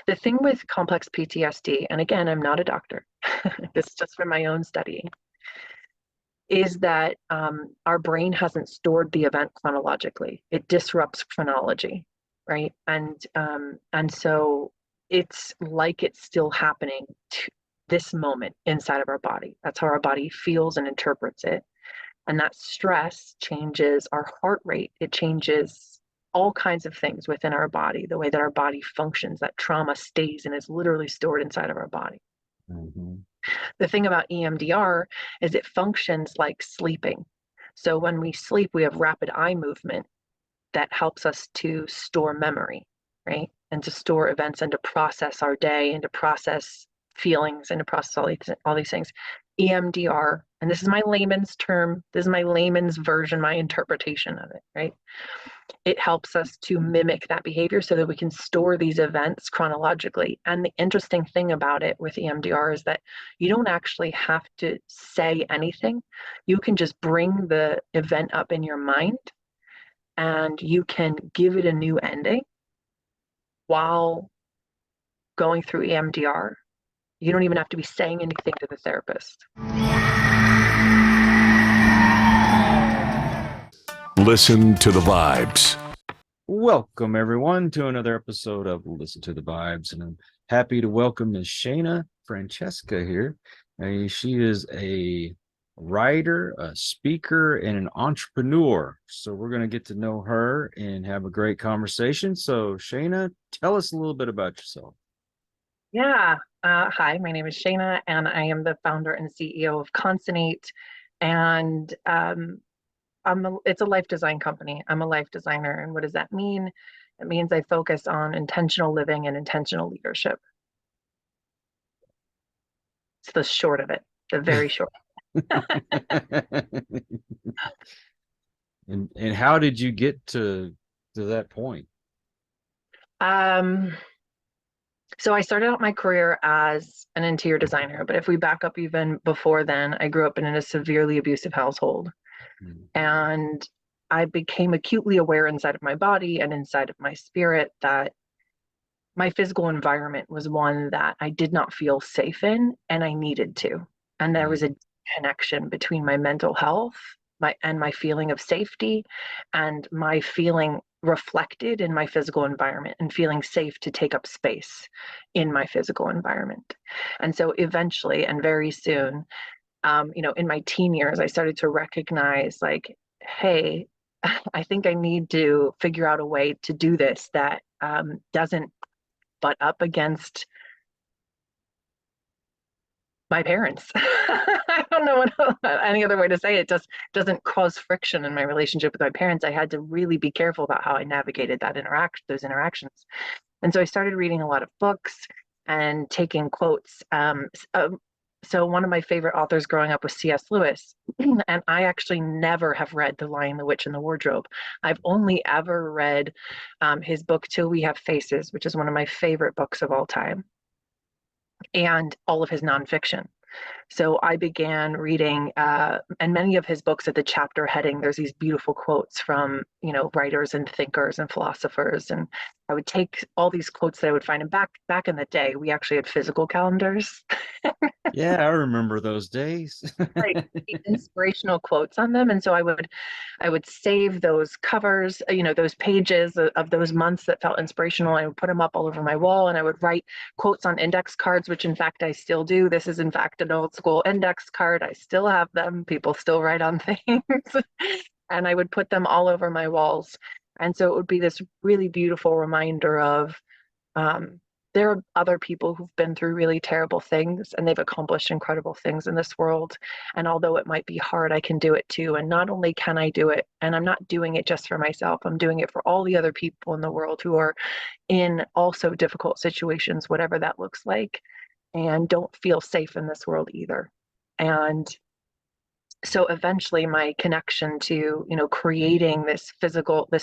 The thing with complex PTSD, and again, I'm not a doctor, this is just from my own studying, is that our brain hasn't stored the event chronologically. It disrupts chronology, right? And so it's like it's still happening to this moment inside of our body. That's how our body feels and interprets it. And that stress changes our heart rate. It changes all kinds of things within our body, the way that our body functions. That trauma stays and is literally stored inside of our body. Mm-hmm. The thing about EMDR is it functions like sleeping. So when we sleep, we have rapid eye movement that helps us to store memory, right? And to store events and to process our day and to process feelings and to process all these things. EMDR, and this is my layman's term, this is my layman's version, my interpretation of it, right? It helps us to mimic that behavior so that we can store these events chronologically. And the interesting thing about it with EMDR is that you don't actually have to say anything. You can just bring the event up in your mind and you can give it a new ending while going through EMDR. You don't even have to be saying anything to the therapist. Listen to the vibes. Welcome, everyone, to another episode of Listen to the Vibes. And I'm happy to welcome Ms. Shana Francesca here. She is a writer, a speaker, and an entrepreneur. So we're going to get to know her and have a great conversation. So, Shana, tell us a little bit about yourself. Yeah. Hi, my name is Shana, and I am the founder and CEO of Consonate. And it's a life design company. I'm a life designer. And what does that mean? It means I focus on intentional living and intentional leadership. It's the short of it, the very short. And how did you get to that point? So I started out my career as an interior designer, but if we back up even before then, I grew up in a severely abusive household. And I became acutely aware inside of my body and inside of my spirit that my physical environment was one that I did not feel safe in, and I needed to. And there was a connection between my mental health, my feeling of safety, and my feeling reflected in my physical environment and feeling safe to take up space in my physical environment. And so eventually and very soon, in my teen years, I started to recognize like, hey, I think I need to figure out a way to do this that doesn't butt up against my parents. I don't know any other way to say it. It just doesn't cause friction in my relationship with my parents. I had to really be careful about how I navigated those interactions. And so I started reading a lot of books and taking quotes. So one of my favorite authors growing up was C.S. Lewis. And I actually never have read The Lion, the Witch, and the Wardrobe. I've only ever read his book, Till We Have Faces, which is one of my favorite books of all time, and all of his nonfiction. So I began reading, and many of his books at the chapter heading, there's these beautiful quotes from, writers and thinkers and philosophers. And I would take all these quotes that I would find. And back in the day, we actually had physical calendars. Yeah, I remember those days. Right, inspirational quotes on them. And so I would save those covers, those pages of those months that felt inspirational. I would put them up all over my wall, and I would write quotes on index cards, which in fact I still do. This is in fact an old school index card. I still have them. People still write on things. And I would put them all over my walls. And so it would be this really beautiful reminder of there are other people who've been through really terrible things, and they've accomplished incredible things in this world. And although it might be hard, I can do it too. And not only can I do it, and I'm not doing it just for myself, I'm doing it for all the other people in the world who are in also difficult situations, whatever that looks like, and don't feel safe in this world either. And so eventually my connection to, creating this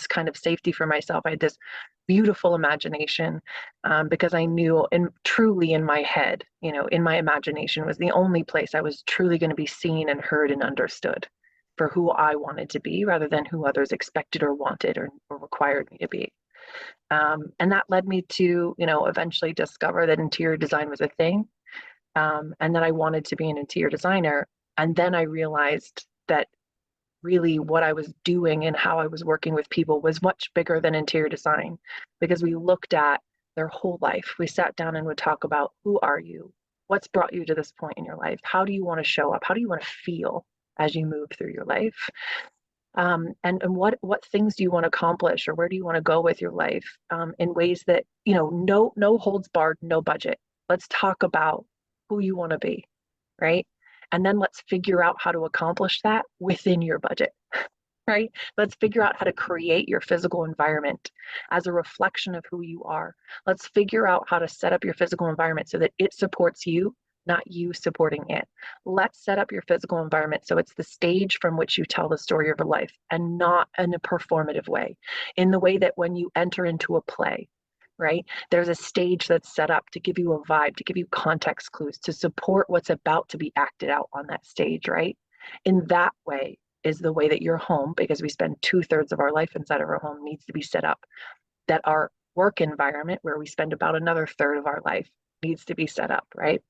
kind of safety for myself, I had this beautiful imagination, because I knew truly in my head, in my imagination was the only place I was truly going to be seen and heard and understood for who I wanted to be, rather than who others expected or wanted or required me to be. And that led me to, eventually discover that interior design was a thing, and that I wanted to be an interior designer. And then I realized that really what I was doing and how I was working with people was much bigger than interior design, because we looked at their whole life. We sat down and would talk about, who are you? What's brought you to this point in your life? How do you want to show up? How do you want to feel as you move through your life? And what things do you want to accomplish, or where do you want to go with your life, in ways that, no holds barred, no budget. Let's talk about who you want to be, right? And then let's figure out how to accomplish that within your budget, right? Let's figure out how to create your physical environment as a reflection of who you are. Let's figure out how to set up your physical environment so that it supports you, not you supporting it. Let's set up your physical environment so it's the stage from which you tell the story of your life, and not in a performative way, in the way that when you enter into a play, right? There's a stage that's set up to give you a vibe, to give you context clues, to support what's about to be acted out on that stage, right? In that way is the way that your home, because we spend 2/3 of our life inside of our home, needs to be set up. That our work environment, where we spend about another third of our life, needs to be set up, right?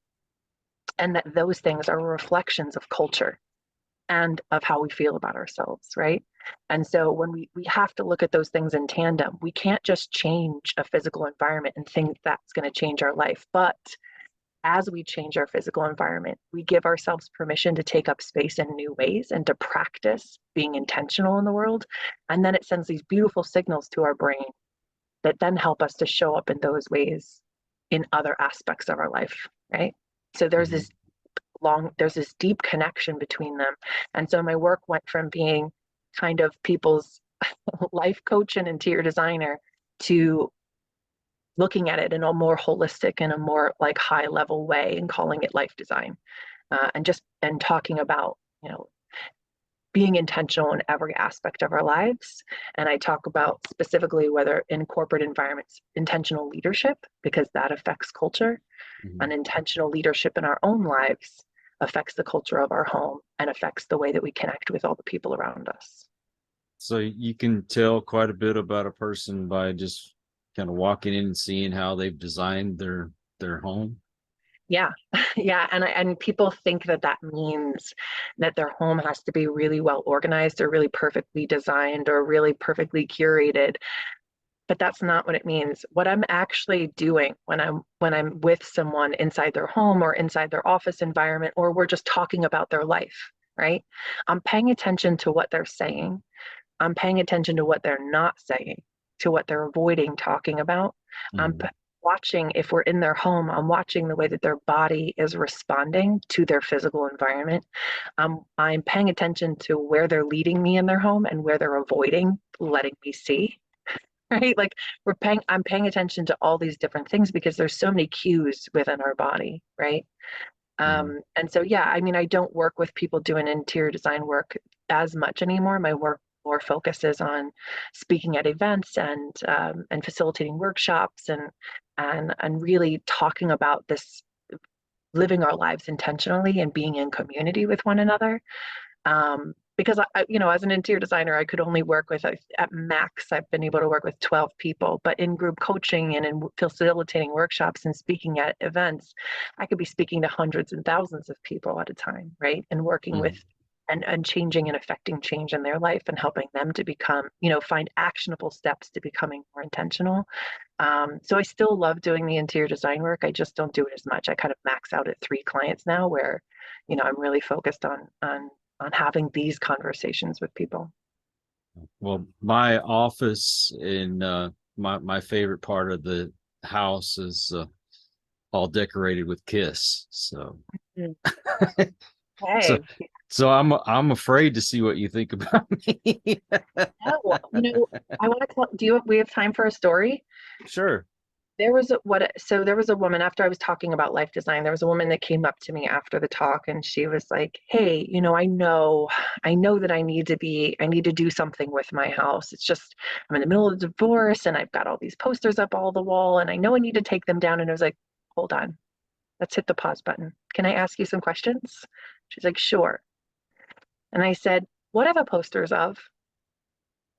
And that those things are reflections of culture and of how we feel about ourselves, right? And so when we have to look at those things in tandem. We can't just change a physical environment and think that's going to change our life. But as we change our physical environment, we give ourselves permission to take up space in new ways and to practice being intentional in the world. And then it sends these beautiful signals to our brain that then help us to show up in those ways in other aspects of our life, right? So there's Mhm. this deep connection between them. And so my work went from being kind of people's life coach and interior designer to looking at it in a more holistic and a more like high level way and calling it life design, and talking about, being intentional in every aspect of our lives. And I talk about specifically whether in corporate environments, intentional leadership, because that affects culture. Mhm. Unintentional leadership in our own lives affects the culture of our home and affects the way that we connect with all the people around us. So you can tell quite a bit about a person by just kind of walking in and seeing how they've designed their home. Yeah, yeah, and people think that that means that their home has to be really well organized or really perfectly designed or really perfectly curated, but that's not what it means. What I'm actually doing when I'm with someone inside their home or inside their office environment, or we're just talking about their life, right? I'm paying attention to what they're saying. I'm paying attention to what they're not saying, to what they're avoiding talking about. I'm Mhm. watching, if we're in their home, I'm watching the way that their body is responding to their physical environment. I'm paying attention to where they're leading me in their home and where they're avoiding letting me see. Right? Like I'm paying attention to all these different things because there's so many cues within our body, right? Mhm. And so, yeah, I mean, I don't work with people doing interior design work as much anymore. My work more focuses on speaking at events and facilitating workshops and really talking about this, living our lives intentionally and being in community with one another. Because as an interior designer, I could only work with, at max, I've been able to work with 12 people, but in group coaching and in facilitating workshops and speaking at events, I could be speaking to hundreds and thousands of people at a time, right? And working with Mhm. and changing and affecting change in their life and helping them to become, find actionable steps to becoming more intentional. So I still love doing the interior design work. I just don't do it as much. I kind of max out at 3 clients now, where, I'm really focused on having these conversations with people. Well, my office in my favorite part of the house is all decorated with Kiss. So Mm. so Hey, so I'm afraid to see what you think about me. no, I want to we have time for a story? Sure. There was a woman, after I was talking about life design, there was a woman that came up to me after the talk, and she was like, "Hey, I know that I need to do something with my house. It's just, I'm in the middle of a divorce and I've got all these posters up all the wall and I know I need to take them down." And I was like, "Hold on, let's hit the pause button. Can I ask you some questions?" She's like, "Sure." And I said, "What are the posters of?"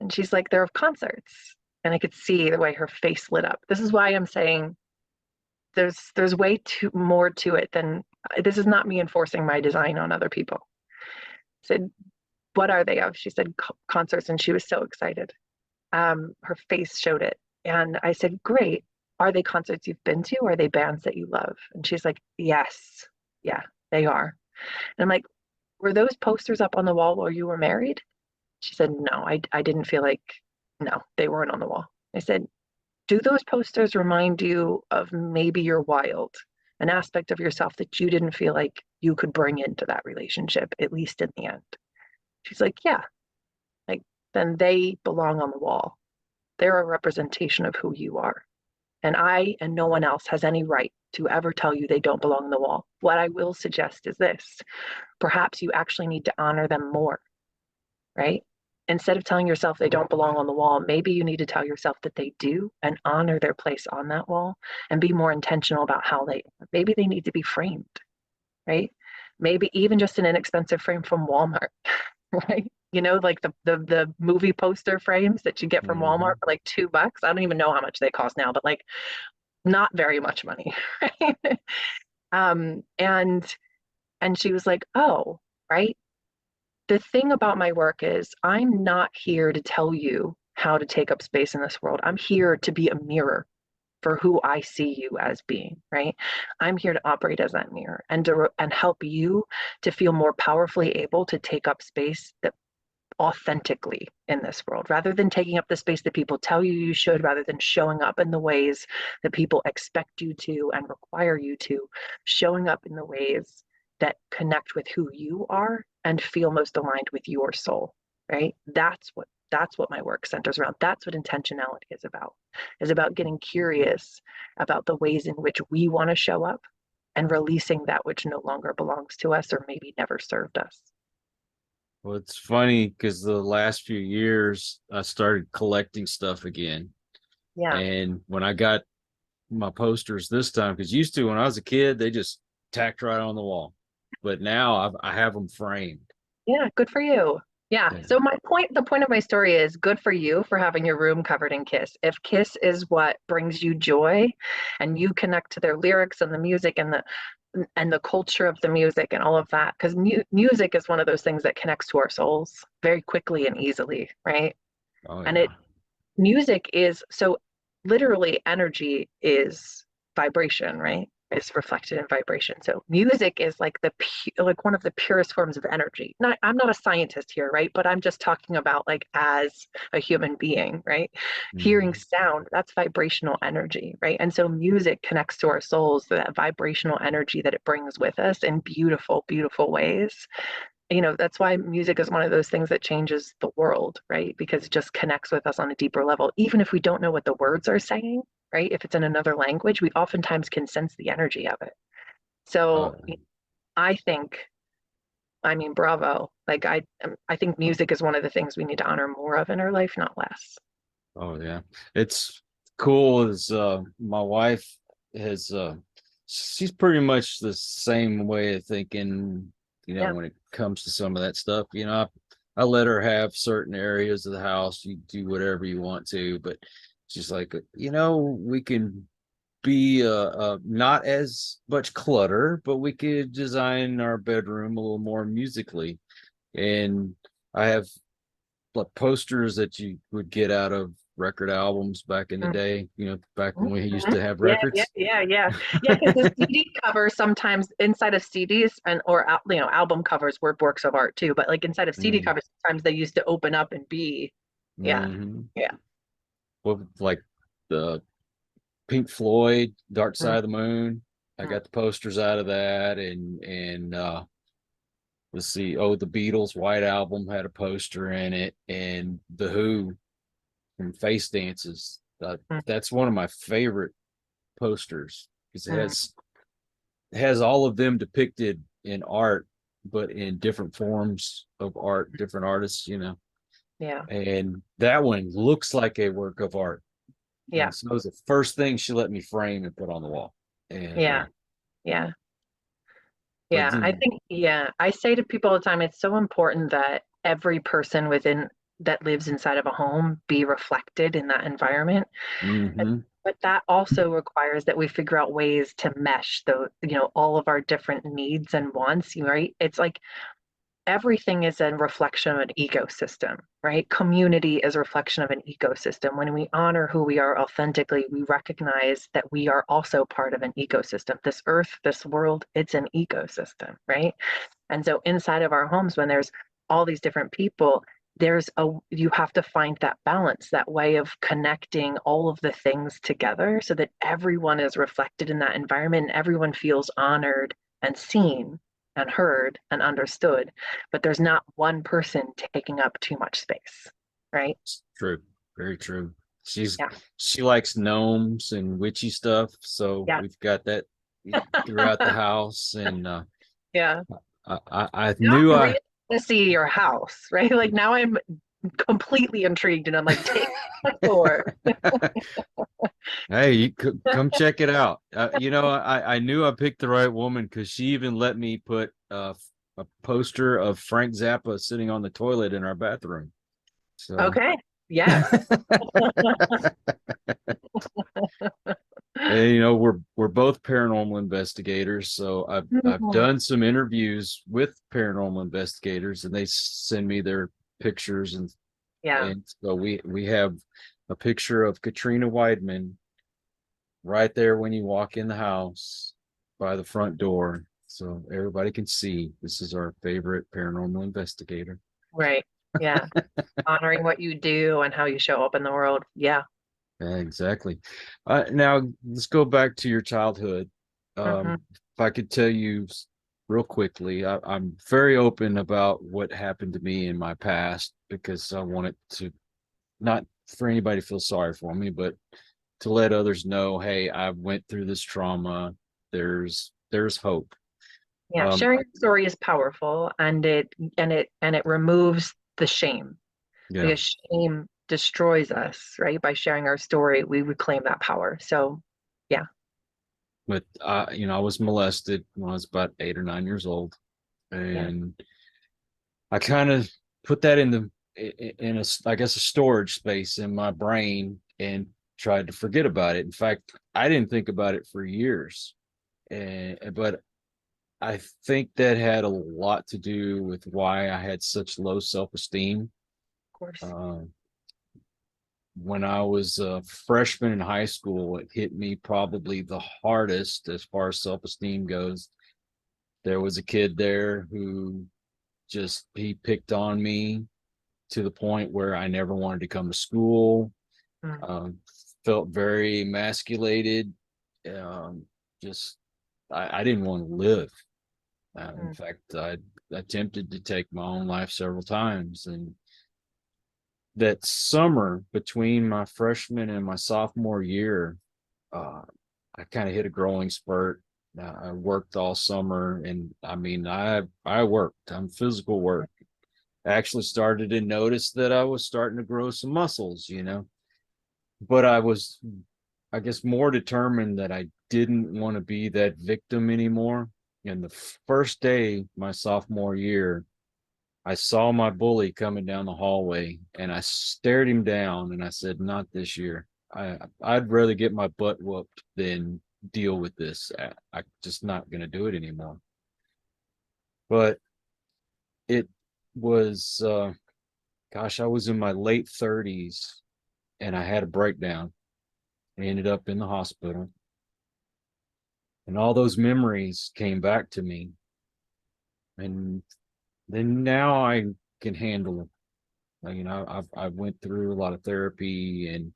And she's like, "They're of concerts." And I could see the way her face lit up. This is why I'm saying there's way too more to it than, this is not me enforcing my design on other people. I said, what are they of? She said concerts, and she was so excited. Her face showed it. And I said, great. Are they concerts you've been to? Or are they bands that you love? And she's like, yes. Yeah, they are. And I'm like, were those posters up on the wall while you were married? She said, no, I didn't feel like, no, they weren't on the wall. I said, do those posters remind you of maybe you're wild, an aspect of yourself that you didn't feel like you could bring into that relationship, at least in the end? She's like, yeah. Like, then they belong on the wall. They're a representation of who you are. And I and no one else has any right to ever tell you they don't belong on the wall. What I will suggest is this: perhaps you actually need to honor them more, right? Instead of telling yourself they don't belong on the wall, maybe you need to tell yourself that they do, and honor their place on that wall, and be more intentional about how maybe they need to be framed, right? Maybe even just an inexpensive frame from Walmart, right? You know, like the movie poster frames that you get from Walmart for like $2. I don't even know how much they cost now, but like not very much money, right? And she was like, oh, right. The thing about my work is I'm not here to tell you how to take up space in this world. I'm here to be a mirror for who I see you as being, right? I'm here to operate as that mirror and help you to feel more powerfully able to take up space that authentically in this world, rather than taking up the space that people tell you you should, rather than showing up in the ways that people expect you to and require you to, showing up in the ways that connect with who you are and feel most aligned with your soul, right? That's what my work centers around. That's what intentionality is about getting curious about the ways in which we want to show up and releasing that which no longer belongs to us or maybe never served us. Well, it's funny because the last few years I started collecting stuff again. Yeah. And when I got my posters this time, because used to when I was a kid, they just tacked right on the wall. But now I have them framed. Yeah, good for you. Yeah. So the point of my story is good for you for having your room covered in Kiss. If Kiss is what brings you joy and you connect to their lyrics and the music and the culture of the music and all of that, because music is one of those things that connects to our souls very quickly and easily, right? Oh, And yeah. music is, so literally energy is vibration, right? It's reflected in vibration. So music is like like one of the purest forms of energy. I'm not a scientist here, right? But I'm just talking about like as a human being, right? Hearing sound, that's vibrational energy, right? And so music connects to our souls, that vibrational energy that it brings with us in beautiful, beautiful ways. You know, that's why music is one of those things that changes the world, right? Because it just connects with us on a deeper level, even if we don't know what the words are saying, right? If it's in another language, we oftentimes can sense the energy of it. So I think, I mean, bravo. Like I think music is one of the things we need to honor more of in our life, not less. Oh, yeah. It's cool as my wife has she's pretty much the same way of thinking, Yeah. when it comes to some of that stuff. I let her have certain areas of the house. You do whatever you want to, but she's like, we can be not as much clutter, but we could design our bedroom a little more musically. And I have like posters that you would get out of record albums back in the day, back when we used to have records. Yeah. Because the CD cover sometimes inside of CDs or album covers were works of art too. But like inside of CD covers, sometimes they used to open up and be, yeah. Well, like the Pink Floyd, Dark Side of the Moon. I got the posters out of that, and let's see. Oh, the Beatles' White Album had a poster in it, and the Who from Face Dances. That's one of my favorite posters because it has all of them depicted in art, but in different forms of art, different artists. Yeah. And that one looks like a work of art. Yeah. And so it was the first thing she let me frame and put on the wall. And Yeah. I think, I say to people all the time, it's so important that every person within that lives inside of a home be reflected in that environment. Mm-hmm. But that also requires that we figure out ways to mesh all of our different needs and wants, right? It's like everything is a reflection of an ecosystem, right? Community is a reflection of an ecosystem. When we honor who we are authentically, we recognize that we are also part of an ecosystem. This earth, this world, it's an ecosystem, right? And so inside of our homes, when there's all these different people, you have to find that balance, that way of connecting all of the things together so that everyone is reflected in that environment and everyone feels honored and seen and heard and understood, but there's not one person taking up too much space, right? True. Very true. Yeah. She likes gnomes and witchy stuff, so Yeah. we've got that throughout the house. And Yeah. I Now knew I'm I ready to see your house, right? Like now I'm completely intrigued and I'm like, take the tour. Hey, you could come check it out. I knew I picked the right woman because she even let me put a poster of Frank Zappa sitting on the toilet in our bathroom. So, Okay. Yes. and, we're both paranormal investigators, so I've Mhm. done some interviews with paranormal investigators, and they send me their pictures, and Yeah. and so we have a picture of Katrina Weidman right there when you walk in the house by the front door, so everybody can see this is our favorite paranormal investigator. Right. Yeah. Honoring what you do and how you show up in the world. Yeah. Yeah, exactly. Now let's go back to your childhood. Hmm. If I could tell you real quickly, I'm very open about what happened to me in my past because I want it to not for anybody to feel sorry for me, but to let others know, hey, I went through this trauma. There's hope. Yeah. Um, Sharing your story is powerful and it removes the shame yeah, because shame destroys us, right? By sharing our story, we reclaim that power. So yeah. but I was molested when I was about 8 or 9 years old, Yeah. and I kind of put that in I guess a storage space in my brain and tried to forget about it. In fact, I didn't think about it for years, but I think that had a lot to do with why I had such low self-esteem. Of course. Um, when I was a freshman in high school, it hit me probably the hardest as far as self-esteem goes. There was a kid there who he picked on me to the point where I never wanted to come to school. Mm, Um, Felt very emasculated. Um, just I didn't want to live. In mm. fact, I attempted to take my own life several times. And that summer between my freshman and my sophomore year, uh, I kind of hit a growing spurt. I worked all summer, and I mean, I worked. I'm physical work. I actually started to notice that I was starting to grow some muscles. But I was, I guess, more determined that I didn't want to be that victim anymore. And the first day, my sophomore year, I saw my bully coming down the hallway and I stared him down and I said, not this year. I'd rather get my butt whooped than deal with this. I'm just not going to do it anymore. But it was, gosh, I was in my late 30s and I had a breakdown. I ended up in the hospital. And all those memories came back to me. And then now I can handle it. I went through a lot of therapy and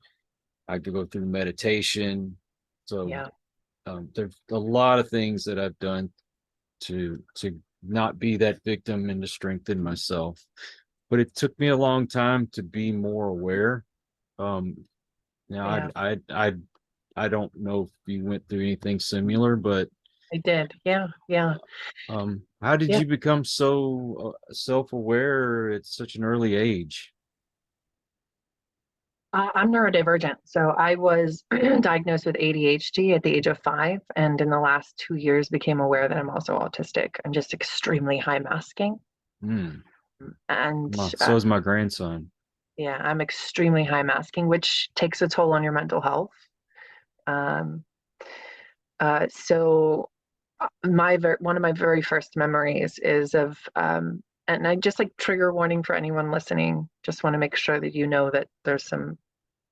I could go through meditation. So Yeah. there's a lot of things that I've done to not be that victim and to strengthen myself. But it took me a long time to be more aware. Um, now Yeah. I don't know if you went through anything similar, but I did. Yeah. Yeah. how did Yeah. you become so self-aware at such an early age? I'm neurodivergent. So I was diagnosed with ADHD at the age of 5. And in the last 2 years, became aware that I'm also autistic. I'm just extremely high masking. Hmm. And So is my grandson. Yeah, I'm extremely high masking, which takes a toll on your mental health. Um, so one of my very first memories is of and I just like trigger warning for anyone listening. Just want to make sure that you know that there's some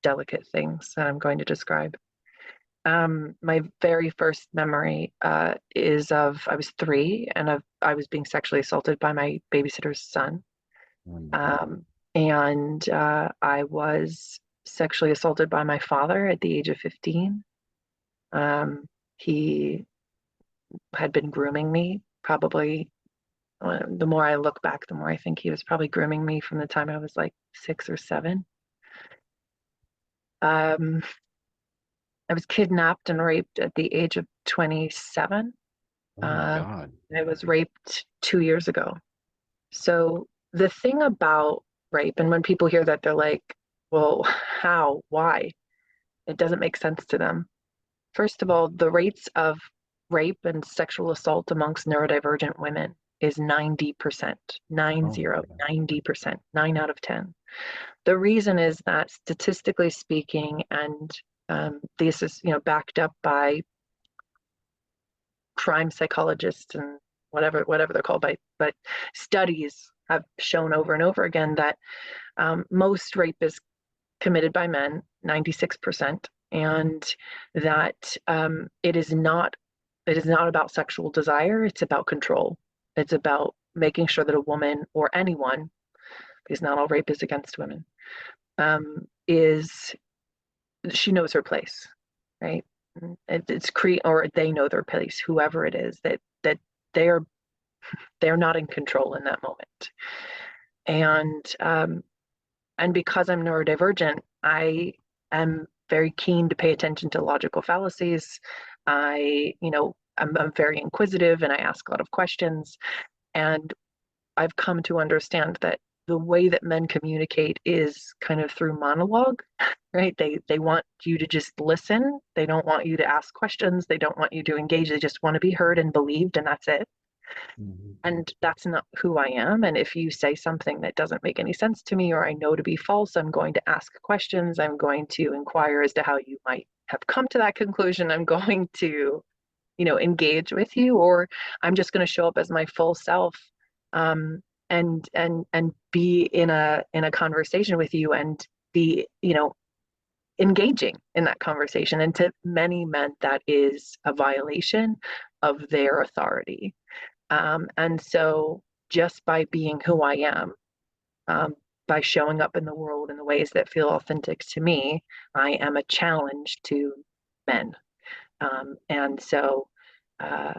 delicate things that I'm going to describe. My very first memory is of I was 3 and I was being sexually assaulted by my babysitter's son. Um, and I was sexually assaulted by my father at the age of 15. He had been grooming me probably. The more I look back, the more I think he was probably grooming me from the time I was like 6 or 7. Um, I was kidnapped and raped at the age of 27. Oh my Uh, God. I was raped 2 years ago. So the thing about rape, and when people hear that, they're like, well, how? Why? It doesn't make sense to them. First of all, the rates of rape and sexual assault amongst neurodivergent women is 90%, Oh my 90, God. 90%, 9 out of 10. The reason is that statistically speaking, and this is backed up by crime psychologists and whatever they're called, but studies have shown over and over again that most rape is committed by men, 96%, and that it is not about sexual desire. It's about control. It's about making sure that a woman or anyone, because not all rape is against women, is she knows her place, right? It's create or they know their place, whoever it is that they are they're not in control in that moment. And because I'm neurodivergent, I am very keen to pay attention to logical fallacies. I'm very inquisitive and I ask a lot of questions. And I've come to understand that the way that men communicate is kind of through monologue, right? They want you to just listen. They don't want you to ask questions. They don't want you to engage. They just want to be heard and believed, and that's it. Mhm. And that's not who I am. And if you say something that doesn't make any sense to me or I know to be false, I'm going to ask questions. I'm going to inquire as to how you might have come to that conclusion. I'm going to, engage with you, or I'm just going to show up as my full self, and be in a conversation with you and be, engaging in that conversation. And to many men, that is a violation of their authority. And so just by being who I am, um, by showing up in the world in the ways that feel authentic to me, I am a challenge to men. And so uh,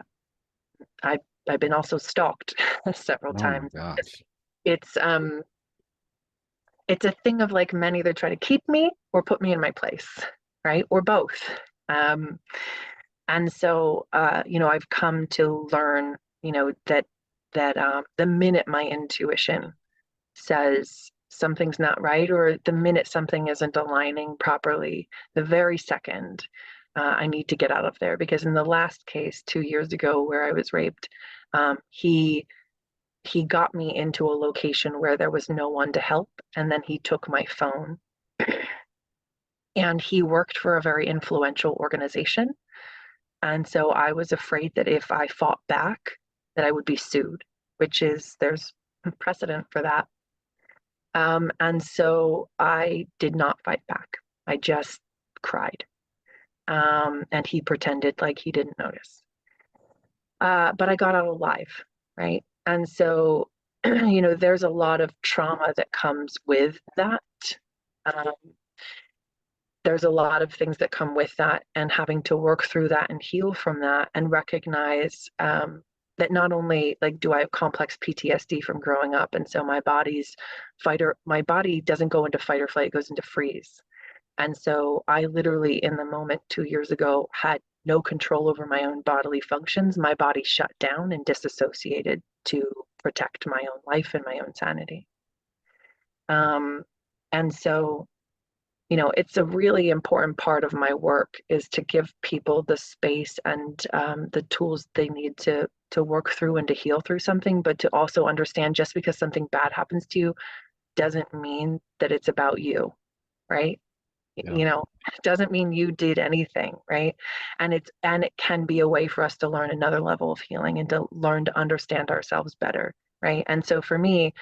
I've, I've been also stalked several Oh my times. gosh. It's it's a thing of like men either try to keep me or put me in my place, right? Or both. Um, and so I've come to learn, that the minute my intuition says something's not right, or the minute something isn't aligning properly, the very second I need to get out of there. Because in the last case 2 years ago where I was raped, he got me into a location where there was no one to help, and then he took my phone. And he worked for a very influential organization. And so I was afraid that if I fought back, that I would be sued, which is there's precedent for that. And so I did not fight back. I just cried. And he pretended like he didn't notice. But I got out alive, right? And so, there's a lot of trauma that comes with that. Um, there's a lot of things that come with that, and having to work through that and heal from that and recognize that not only like do I have complex PTSD from growing up, and so my body doesn't go into fight or flight, it goes into freeze. And so I literally in the moment 2 years ago had no control over my own bodily functions. My body shut down and disassociated to protect my own life and my own sanity. And so it's a really important part of my work is to give people the space and the tools they need to work through and to heal through something, but to also understand just because something bad happens to you doesn't mean that it's about you, right? Yeah. You know, it doesn't mean you did anything, right? And it can be a way for us to learn another level of healing and to learn to understand ourselves better, right? And so for me,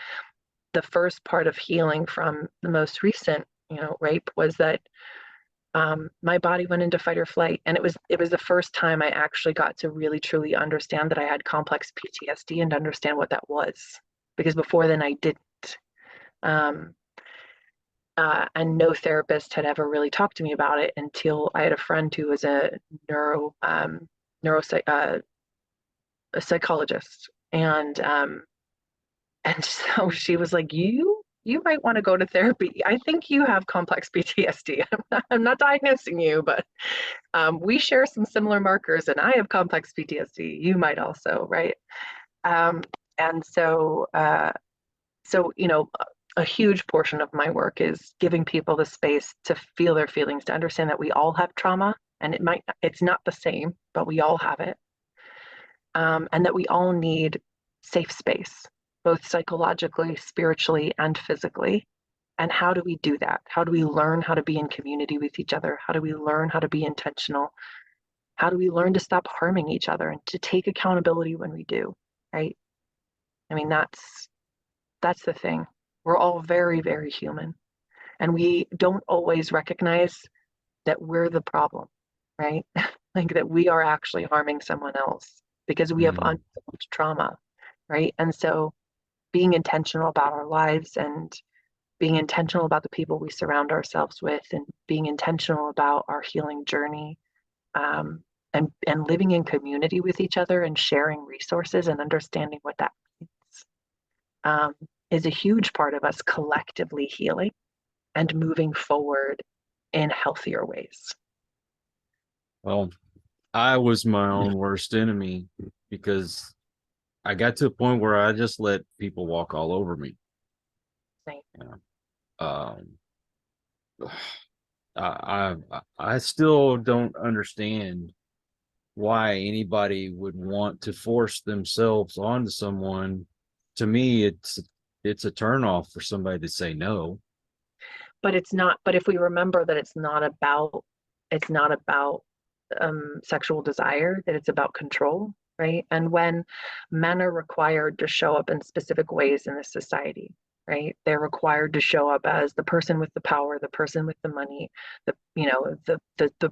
the first part of healing from the most recent, rape was that my body went into fight or flight, and it was the first time I actually got to really truly understand that I had complex PTSD and understand what that was, because before then I didn't. Um, and no therapist had ever really talked to me about it until I had a friend who was a neuro a psychologist, and so she was like, "You might want to go to therapy. I think you have complex PTSD. I'm not diagnosing you, but we share some similar markers, and I have complex PTSD. You might also, right?" Um, and so a huge portion of my work is giving people the space to feel their feelings, to understand that we all have trauma, and it's not the same, but we all have it, and that we all need safe space, both psychologically, spiritually, and physically. And how do we do that? How do we learn how to be in community with each other? How do we learn how to be intentional? How do we learn to stop harming each other and to take accountability when we do, right? I mean, that's the thing. We're all very, very human, and we don't always recognize that we're the problem, right? Like that we are actually harming someone else because we have Mm. unresolved trauma, right? And so being intentional about our lives and being intentional about the people we surround ourselves with and being intentional about our healing journey, and living in community with each other and sharing resources and understanding what that means, is a huge part of us collectively healing and moving forward in healthier ways. Well, I was my own worst enemy because I got to a point where I just let people walk all over me. Right. Yeah. Um, I still don't understand why anybody would want to force themselves onto someone. To me, it's a turnoff for somebody to say no. But it's not, but if we remember that it's not about sexual desire, that it's about control, right? And when men are required to show up in specific ways in this society, right? They're required to show up as the person with the power, the person with the money, the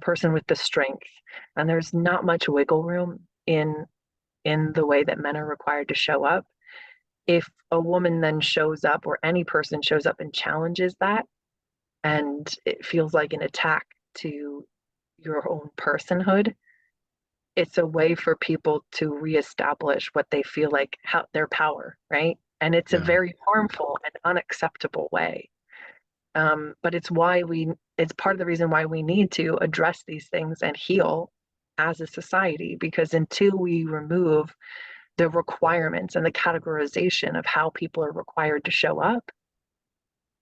person with the strength. And there's not much wiggle room in the way that men are required to show up. If a woman then shows up, or any person shows up and challenges that, and it feels like an attack to your own personhood, it's a way for people to reestablish what they feel like, how their power, right? And it's a Yeah. very harmful and unacceptable way. But it's part of the reason why we need to address these things and heal as a society, because until we remove the requirements and the categorization of how people are required to show up,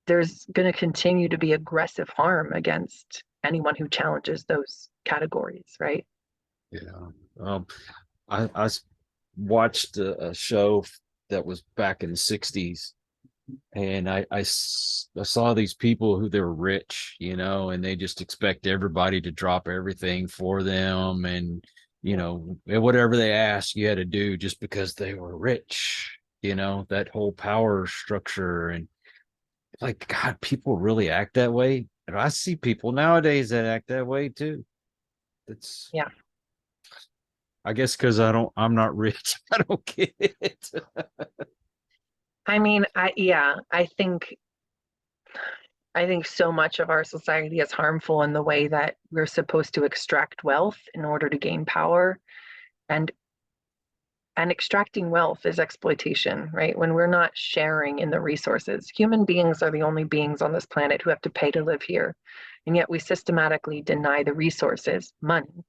there's going to continue to be aggressive harm against anyone who challenges those categories, right? Yeah. Um, I watched a show that was back in the 60s, and I saw these people who they're rich, and they just expect everybody to drop everything for them, and whatever they asked you had to do just because they were rich, that whole power structure. And like, God, people really act that way. And I see people nowadays that act that way too. It's, Yeah. I guess, because I'm not rich. I don't get it. I mean, I think so much of our society is harmful in the way that we're supposed to extract wealth in order to gain power, and extracting wealth is exploitation, right? When we're not sharing in the resources. Human beings are the only beings on this planet who have to pay to live here. And yet we systematically deny the resources, money,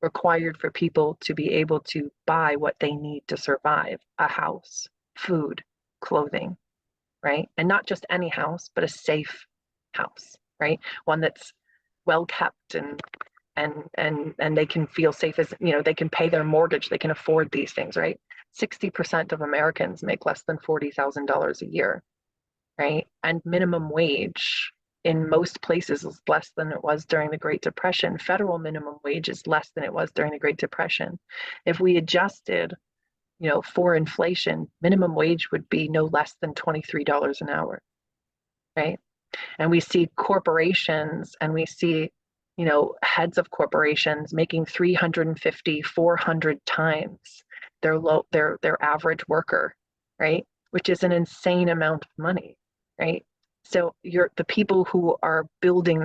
required for people to be able to buy what they need to survive: a house, food, clothing, right? And not just any house, but a safe house, right? One that's well kept, and they can feel safe, as they can pay their mortgage, they can afford these things, right? 60% of Americans make less than $40,000 a year, right? And minimum wage in most places is less than it was during the Great Depression. Federal minimum wage is less than it was during the Great Depression. If we adjusted, for inflation, minimum wage would be no less than $23 an hour, right? And we see corporations and we see, heads of corporations making 350, 400 times their average worker, right? Which is an insane amount of money, right? So the people who are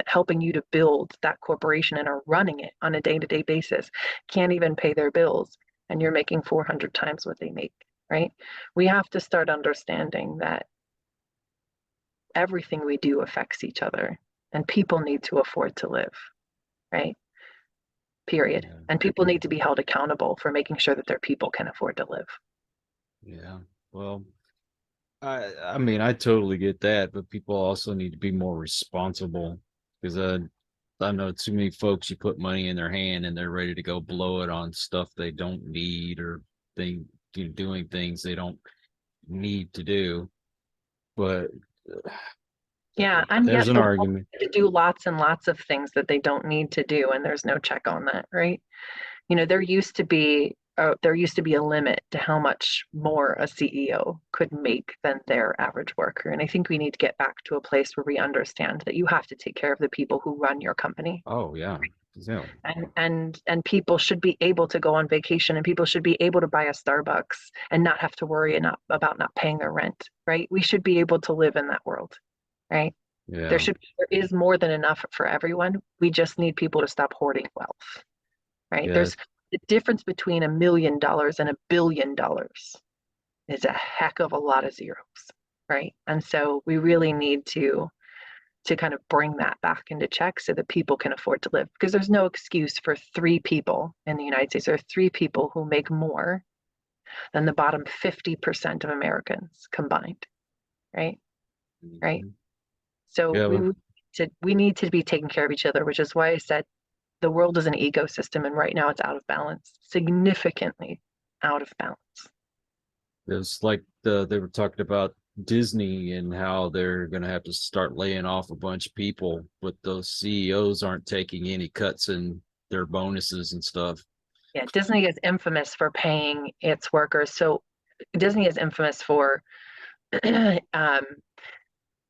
helping you to build that corporation and are running it on a day-to-day basis can't even pay their bills, and you're making 400 times what they make, right? We have to start understanding that everything we do affects each other, and people need to afford to live, right? Period. Yeah. And people need to be held accountable for making sure that their people can afford to live. Yeah. Well, I mean, I totally get that, but people also need to be more responsible, because I know too many folks, you put money in their hand and they're ready to go blow it on stuff they don't need, or doing things they don't need to do. But Yeah, and there's yet an the world argument. to do lots and lots of things that they don't need to do, and there's no check on that, right? There used to be a limit to how much more a CEO could make than their average worker, and I think we need to get back to a place where we understand that you have to take care of the people who run your company. Oh yeah. Yeah. And people should be able to go on vacation, and people should be able to buy a Starbucks and not have to worry about not paying their rent, right? We should be able to live in that world, right? Yeah. There is more than enough for everyone. We just need people to stop hoarding wealth, right? Yeah. There's the difference between $1 million and $1 billion is a heck of a lot of zeros, right? And so we really need to kind of bring that back into check so that people can afford to live, because there's no excuse for 3 people in the United States. There are 3 people who make more than the bottom 50% of Americans combined, right? Right. Mhm. So Yeah. we need to be taking care of each other, which is why I said the world is an ecosystem, and right now it's out of balance, significantly out of balance. It's like they were talking about Disney and how they're going to have to start laying off a bunch of people, but those CEOs aren't taking any cuts in their bonuses and stuff. Yeah, Disney is infamous for paying its workers. So Disney is infamous for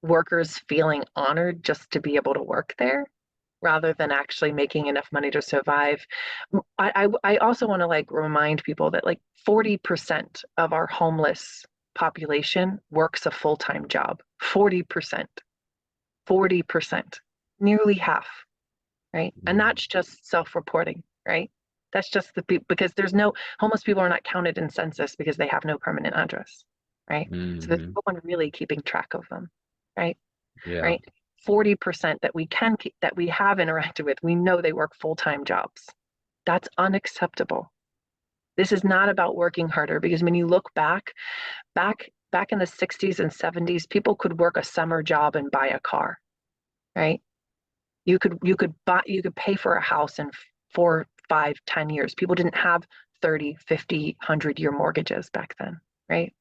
workers feeling honored just to be able to work there, rather than actually making enough money to survive. I also want to remind people that 40% of our homeless population works a full-time job. 40%, 40%, nearly half, right? And that's just self-reporting, right? That's just the people, because homeless people are not counted in census because they have no permanent address, right? So there's Mm-hmm. no one really keeping track of them, right? Yeah. Right? 40% that we have interacted with, we know they work full-time jobs. That's unacceptable. This is not about working harder, because when you look back in the 60s and 70s, people could work a summer job and buy a car, right? You could pay for a house in 4, 5, 10 years. People didn't have 30, 50, 100-year mortgages back then, right?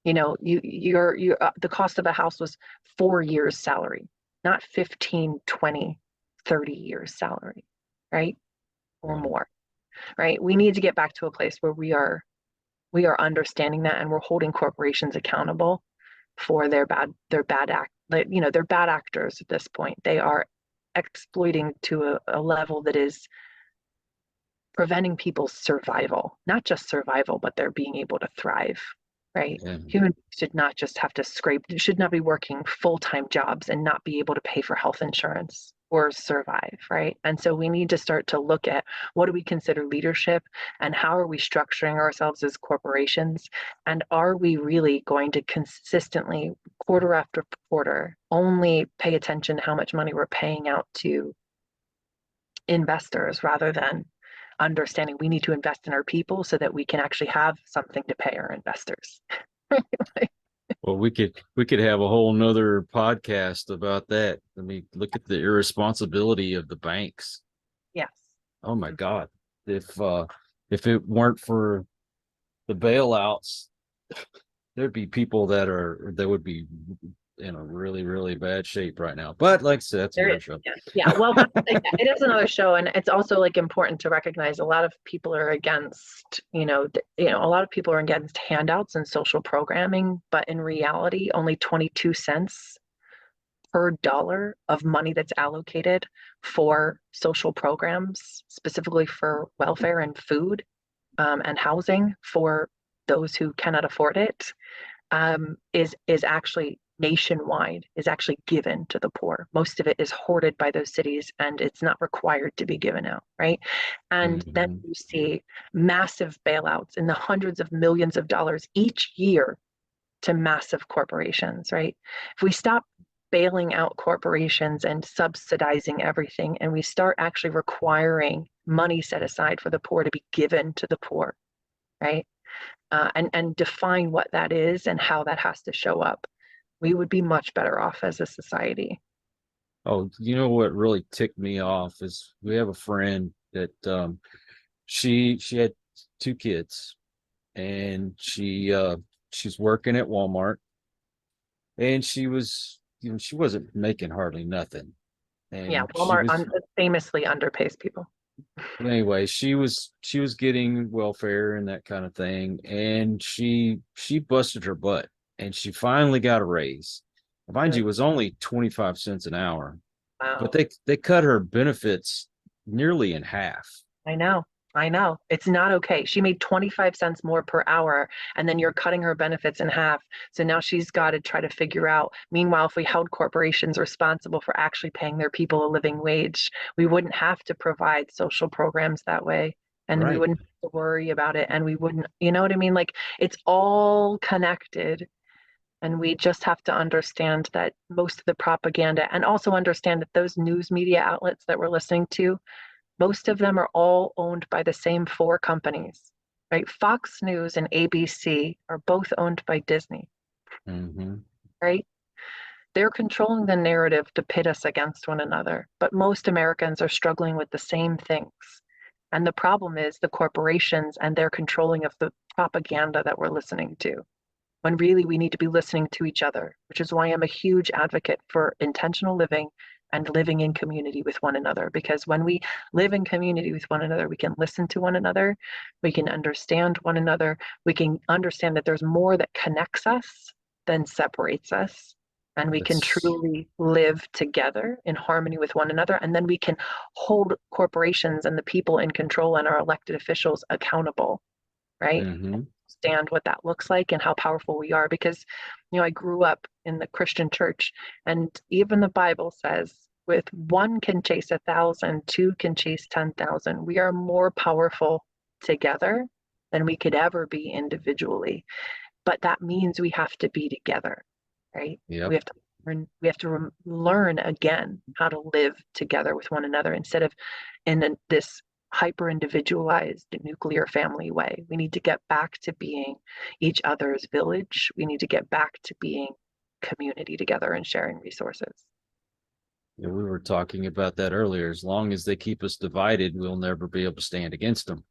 The cost of a house was 4 years salary, not 15, 20, 30 years salary, right? Or Yeah. more, right? We need to get back to a place where we are understanding that, and we're holding corporations accountable for their bad they're bad actors at this point. They are exploiting to a level that is preventing people's survival, not just survival, but their being able to thrive, right? Yeah. Humans should not just have to should not be working full-time jobs and not be able to pay for health insurance or survive, right? And so we need to start to look at, what do we consider leadership, and how are we structuring ourselves as corporations, and are we really going to consistently, quarter after quarter, only pay attention to how much money we're paying out to investors, rather than understanding we need to invest in our people so that we can actually have something to pay our investors. Well, we could have a whole nother podcast about that. I mean, look at the irresponsibility of the banks. Yes. Oh my God. If it weren't for the bailouts, there'd be people that would be in a really, really bad shape right now. But like I said, that's There another is, show. yeah. Well, it is another show, and it's also like important to recognize a lot of people are against, a lot of people are against handouts and social programming, but in reality, only 22 cents per dollar of money that's allocated for social programs, specifically for welfare and food, and housing for those who cannot afford it, is actually nationwide, is actually given to the poor. Most of it is hoarded by those cities, and it's not required to be given out, right? And then Mhm. you see massive bailouts in the hundreds of millions of dollars each year to massive corporations, right? If we stop bailing out corporations and subsidizing everything, and we start actually requiring money set aside for the poor to be given to the poor, right? And define what that is and how that has to show up, we would be much better off as a society. Oh, you know what really ticked me off is we have a friend that she had two kids, and she's working at Walmart, and she wasn't making hardly nothing, Yeah, and she Walmart was famously underpays people. anyway, she was getting welfare and that kind of thing, and she busted her butt, and she finally got a raise. Mind you, Good. it was only 25 cents an hour, but Wow. they cut her benefits nearly in half. I know. I know. It's not okay. She made 25 cents more per hour, and then you're cutting her benefits in half. So now she's got to try to figure out. Meanwhile, if we held corporations responsible for actually paying their people a living wage, we wouldn't have to provide social programs that way. And we Right. wouldn't have to worry about it. And we wouldn't, you know what I mean? Like it's all connected. And we just have to understand that most of the propaganda, and also understand that those news media outlets that we're listening to, most of them are all owned by the same four companies, right? Fox News and ABC are both owned by Disney, Hmm. right? They're controlling the narrative to pit us against one another, but most Americans are struggling with the same things. And the problem is the corporations and their controlling of the propaganda that we're listening to, when really we need to be listening to each other, which is why I'm a huge advocate for intentional living and living in community with one another. Because when we live in community with one another, we can listen to one another, we can understand one another, we can understand that there's more that connects us than separates us. And we can That's truly live together in harmony with one another. And then we can hold corporations and the people in control and our elected officials accountable, right? hmm Understand what that looks like and how powerful we are. Because, I grew up in the Christian church, and even the Bible says, with one can chase 1,000, two can chase 10,000. We are more powerful together than we could ever be individually. But that means we have to be together, right? We Yep. have to learn again how to live together with one another instead of in this hyper individualized nuclear family way. We need to get back to being each other's village. We need to get back to being community together and sharing resources. Yeah, we were talking about that earlier. As long as they keep us divided, we'll never be able to stand against them.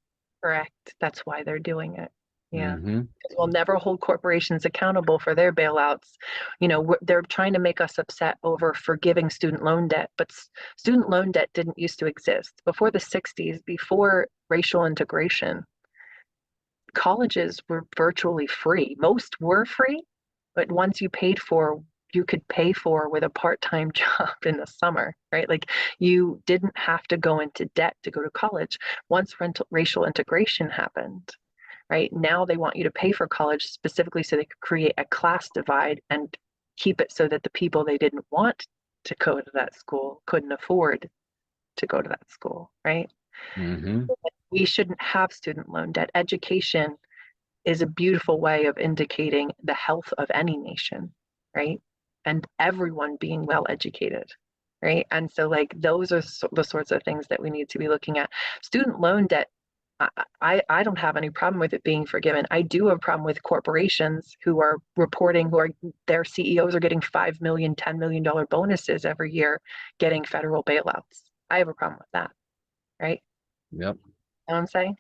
Correct. That's why they're doing it. Yeah. Hmm. We'll never hold corporations accountable for their bailouts. They're trying to make us upset over forgiving student loan debt, but student loan debt didn't used to exist. Before the 60s, before racial integration, colleges were virtually free. Most were free, but once you could pay for with a part-time job in the summer, right? Like you didn't have to go into debt to go to college. Once racial integration happened, right? Now they want you to pay for college specifically so they could create a class divide and keep it so that the people they didn't want to go to that school couldn't afford to go to that school, right? Hmm. We shouldn't have student loan debt. Education is a beautiful way of indicating the health of any nation, right? And everyone being well educated, right? And so, like, those are the sorts of things that we need to be looking at. Student loan debt, I don't have any problem with it being forgiven. I do have a problem with corporations who are reporting, their CEOs are getting $5 million, $10 million bonuses every year, getting federal bailouts. I have a problem with that, right? Yep. You know what I'm saying?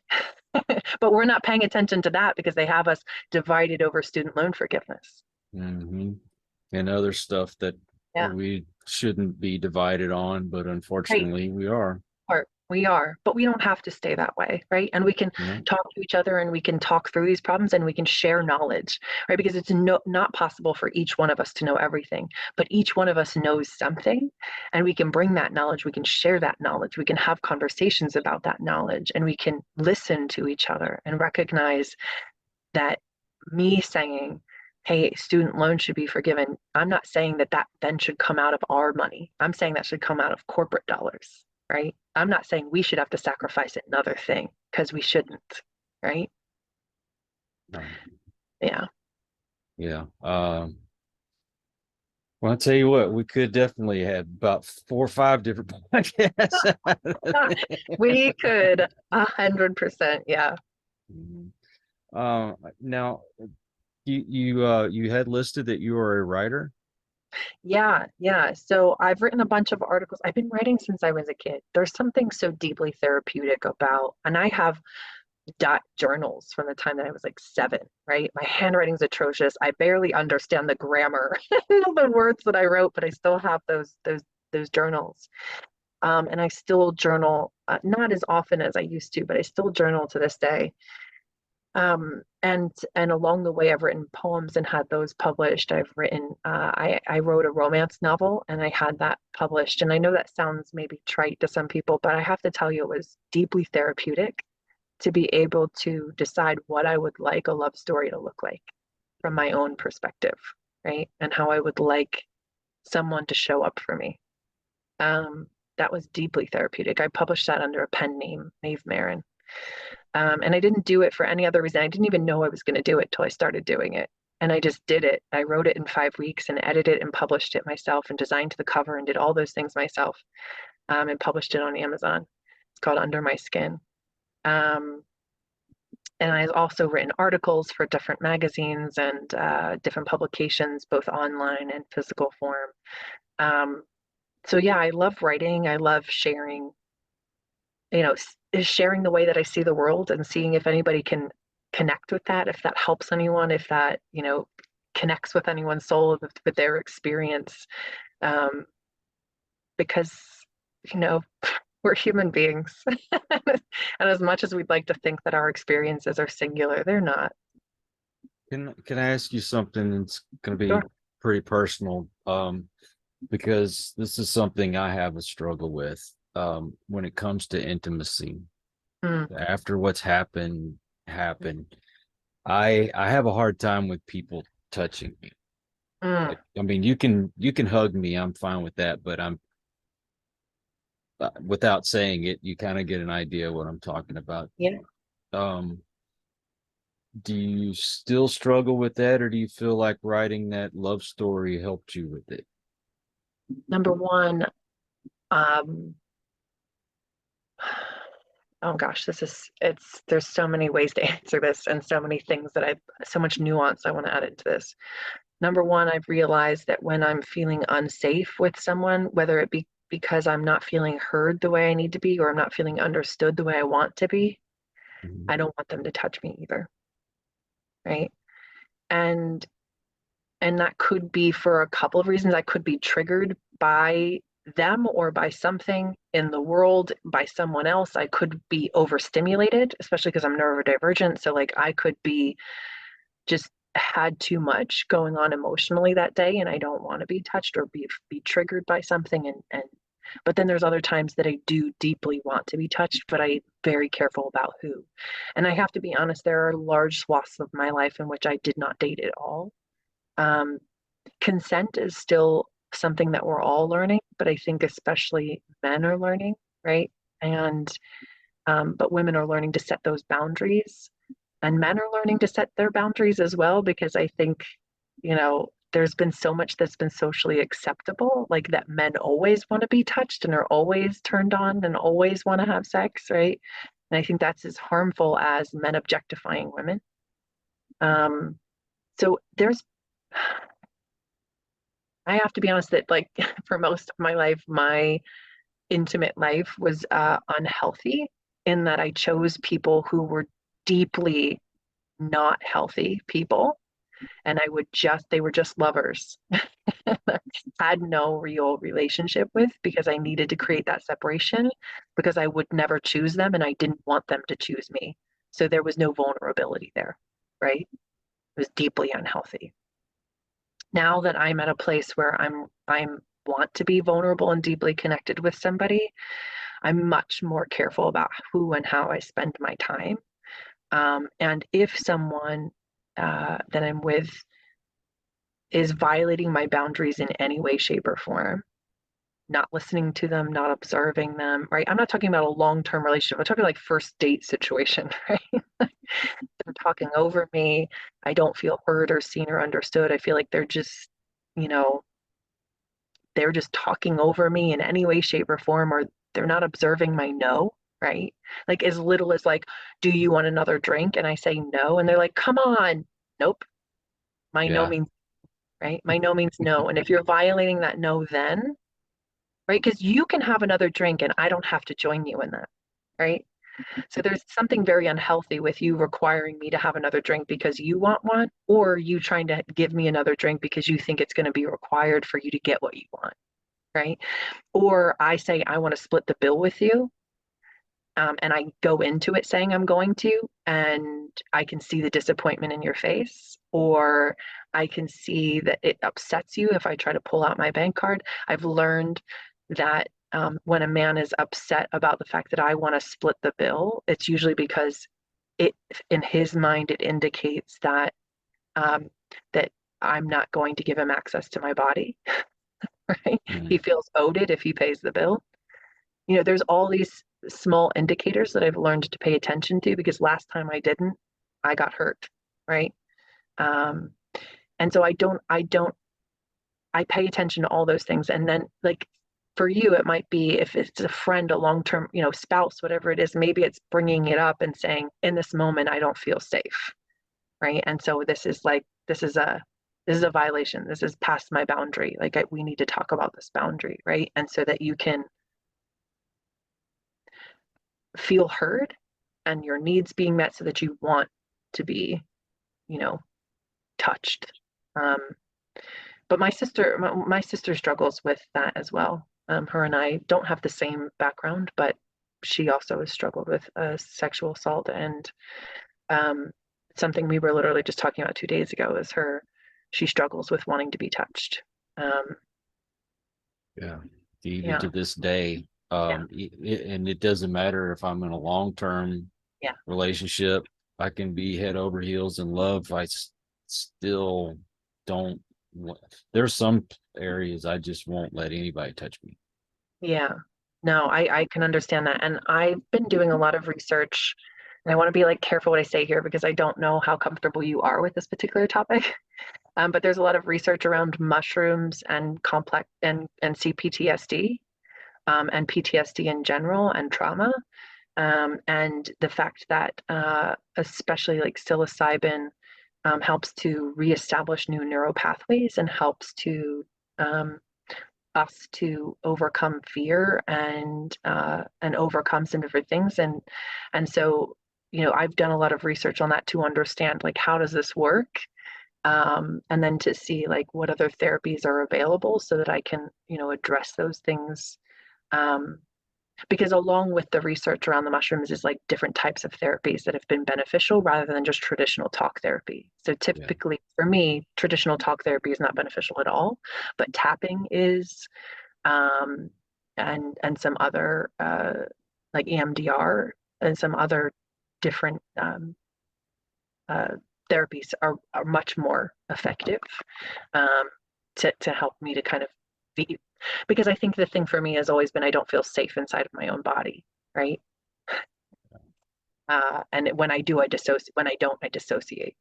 But we're not paying attention to that because they have us divided over student loan forgiveness. Hmm. and other stuff that Yeah. we shouldn't be divided on, but Right. unfortunately we are. We are, but we don't have to stay that way, right? And we can No. talk to each other and we can talk through these problems and we can share knowledge, right? Because it's not possible for each one of us to know everything, but each one of us knows something and we can bring that knowledge, we can share that knowledge, we can have conversations about that knowledge, and we can listen to each other and recognize that me saying, hey, student loans should be forgiven, I'm not saying that that then should come out of our money. I'm saying that should come out of corporate dollars, right? I'm not saying we should have to sacrifice another thing, because we shouldn't, right? Right. Yeah. Yeah. Well, I'll tell you what, we could definitely have about 4 or 5 different podcasts. We could 100%. Yeah. Mhm. Now you had listed that you are a writer. Yeah. Yeah. So I've written a bunch of articles. I've been writing since I was a kid. There's something so deeply therapeutic about, and I have dot journals from the time that I was like 7, right? My handwriting's atrocious. I barely understand the grammar of the words that I wrote, but I still have those journals. And I still journal, not as often as I used to, but I still journal to this day. And along the way, I've written poems and had those published. I've written, I wrote a romance novel and I had that published. And I know that sounds maybe trite to some people, but I have to tell you, it was deeply therapeutic to be able to decide what I would like a love story to look like from my own perspective, right? And how I would like someone to show up for me. That was deeply therapeutic. I published that under a pen name, Maeve Marin. And I didn't do it for any other reason. I didn't even know I was going to do it till I started doing it. And I just did it. I wrote it in 5 weeks and edited and published it myself and designed the cover and did all those things myself, and published it on Amazon. It's called Under My Skin. Um, and I've also written articles for different magazines and different publications, both online and physical form. Um, so yeah, I love writing. I love sharing, is sharing the way that I see the world and seeing if anybody can connect with that, if that helps anyone, if that, connects with anyone's soul, with their experience. Um, because, you know, we're human beings. And as much as we'd like to think that our experiences are singular, they're not. Can I ask you something? It's going to be Sure. pretty personal, because this is something I have a struggle with, when it comes to intimacy. Mm, After what's happened, I have a hard time with people touching me. mm, Like, I mean, you can hug me, I'm fine with that, but I'm without saying it, you kind of get an idea what I'm talking about. yeah. Um, do you still struggle with that, or do you feel like writing that love story helped you with it? Number one, um, oh gosh, there's so many ways to answer this and so many things so much nuance I want to add into this. Number one, I've realized that when I'm feeling unsafe with someone, whether it be because I'm not feeling heard the way I need to be or I'm not feeling understood the way I want to be, Mhm. I don't want them to touch me either, right? And and that could be for a couple of reasons. I could be triggered by them or by something in the world, by someone else. I could be overstimulated, especially because I'm neurodivergent. So like I could be just had too much going on emotionally that day and I don't want to be touched or be triggered by something, and but then there's other times that I do deeply want to be touched, but I'm very careful about who. And I have to be honest, there are large swaths of my life in which I did not date at all. um, Consent is still something that we're all learning, but I think especially men are learning, right? And but women are learning to set those boundaries, and men are learning to set their boundaries as well, because I think, there's been so much that's been socially acceptable, like that men always want to be touched and are always turned on and always want to have sex, right? And I think that's as harmful as men objectifying women. Um, so there's I have to be honest that like for most of my life, my intimate life was unhealthy in that I chose people who were deeply not healthy people. and they were just lovers. Had no real relationship with, because I needed to create that separation, because I would never choose them and I didn't want them to choose me. So there was no vulnerability there, right? It was deeply unhealthy. Now that I'm at a place where I'm want to be vulnerable and deeply connected with somebody, I'm much more careful about who and how I spend my time. And if someone that I'm with is violating my boundaries in any way, shape, or form, not listening to them, not observing them, right? I'm not talking about a long-term relationship. I'm talking like first date situation, right? They're talking over me. I don't feel heard or seen or understood. I feel like they're just, you know, they're just talking over me in any way, shape, or form, or they're not observing my no, right? Like as little as like, do you want another drink? And I say no. And they're like, come on. Nope. My no Yeah. means right. My no means no. And if you're violating that no, then right, because you can have another drink and I don't have to join you in that, right? So there's something very unhealthy with you requiring me to have another drink because you want one, or you trying to give me another drink because you think it's going to be required for you to get what you want, right? Or I say I want to split the bill with you, and I go into it saying I'm going to, and I can see the disappointment in your face, or I can see that it upsets you if I try to pull out my bank card. I've learned that when a man is upset about the fact that I want to split the bill, it's usually because it, in his mind, it indicates that um, that I'm not going to give him access to my body. Right? Mm. He feels owed it if he pays the bill. There's all these small indicators that I've learned to pay attention to, because last time I didn't, I got hurt, right? Um, and so I pay attention to all those things. And then like for you, it might be if it's a friend, a long-term, spouse, whatever it is, maybe it's bringing it up and saying, in this moment, I don't feel safe, right? And so this is a violation. This is past my boundary. Like we need to talk about this boundary, right? And so that you can feel heard and your needs being met so that you want to be, you know, touched. Um, but my sister struggles with that as well. Her and I don't have the same background, but she also has struggled with sexual assault, and um, something we were literally just talking about 2 days ago is she struggles with wanting to be touched. Yeah. Even Yeah, to this day. yeah, And it doesn't matter if I'm in a long-term yeah, relationship. I can be head over heels in love. Still don't. There's some areas I just won't let anybody touch me. yeah. No, I can understand that. And I've been doing a lot of research, and I want to be like careful what I say here because I don't know how comfortable you are with this particular topic. But there's a lot of research around mushrooms and complex and CPTSD, and PTSD in general and trauma. And the fact that especially like psilocybin helps to reestablish new neural pathways and helps to um, us to overcome fear and overcome some different things. And so I've done a lot of research on that to understand like how does this work, and then to see like what other therapies are available so that I can address those things. Um, because along with the research around the mushrooms is like different types of therapies that have been beneficial rather than just traditional talk therapy. So Yeah. typically for me, traditional talk therapy is not beneficial at all, but tapping is, um, and some other like EMDR and some other different uh, therapies are much more effective, um, to help me to kind of be, because I think the thing for me has always been I don't feel safe inside of my own body, right? And when I do, I dissociate. When I don't, I dissociate.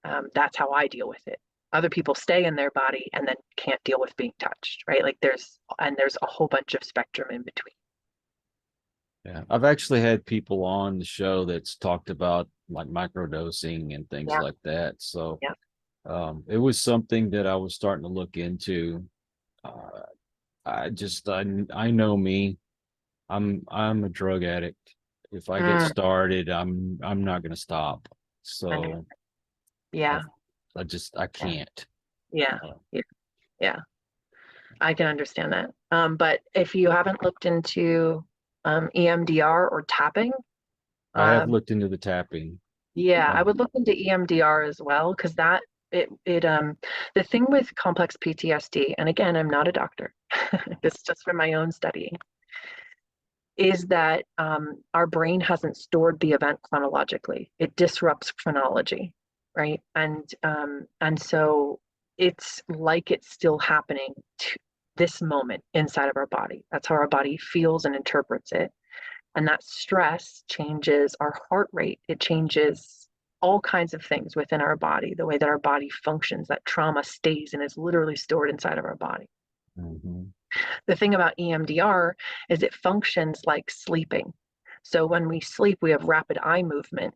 That's how I deal with it. Other people stay in their body and then can't deal with being touched, right? Like there's a whole bunch of spectrum in between. Yeah. I've actually had people on the show that's talked about like microdosing and things Yeah, like that. So yeah. it was something that I was starting to look into. Uh, I know me. I'm a drug addict. If I get Mm, started, I'm not gonna stop. under, So yeah, I can't. Yeah. Yeah. Yeah. I can understand that. But if you haven't looked into EMDR or tapping, I have um, looked into the tapping. yeah, I Um, would look into EMDR as well, because that the thing with complex PTSD, and again, I'm not a doctor, this is just from my own studying, is that our brain hasn't stored the event chronologically. It disrupts chronology, right? And so it's like it's still happening to this moment inside of our body. That's how our body feels and interprets it. And that stress changes our heart rate. It changes all kinds of things within our body, the way that our body functions. That trauma stays and is literally stored inside of our body. mhm. The thing about EMDR is it functions like sleeping. So when we sleep, we have rapid eye movement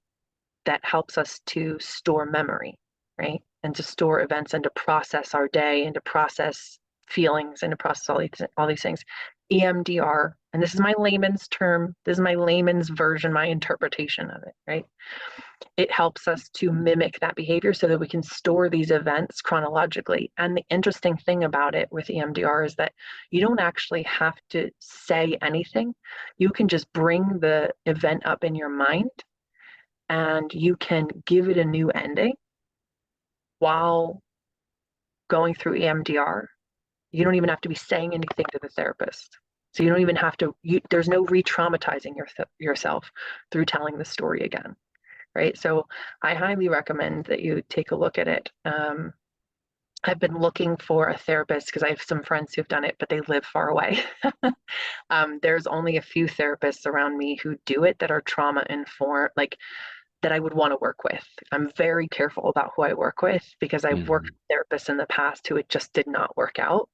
that helps us to store memory, right? And to store events and to process our day and to process feelings and to process all these things. EMDR, and this is my layman's term, this is my layman's version, my interpretation of it, right? It helps us to mimic that behavior so that we can store these events chronologically. And the interesting thing about it with EMDR is that you don't actually have to say anything. You can just bring the event up in your mind and you can give it a new ending while going through EMDR. You don't even have to be saying anything to the therapist. So you don't even have to, there's no re-traumatizing yourself through telling the story again, right? So I highly recommend that you take a look at it. I've been looking for a therapist because I have some friends who've done it, but they live far away. There's only a few therapists around me who do it that are trauma informed, like that I would want to work with. I'm very careful about who I work with because I've worked Mhm. with therapists in the past who it just did not work out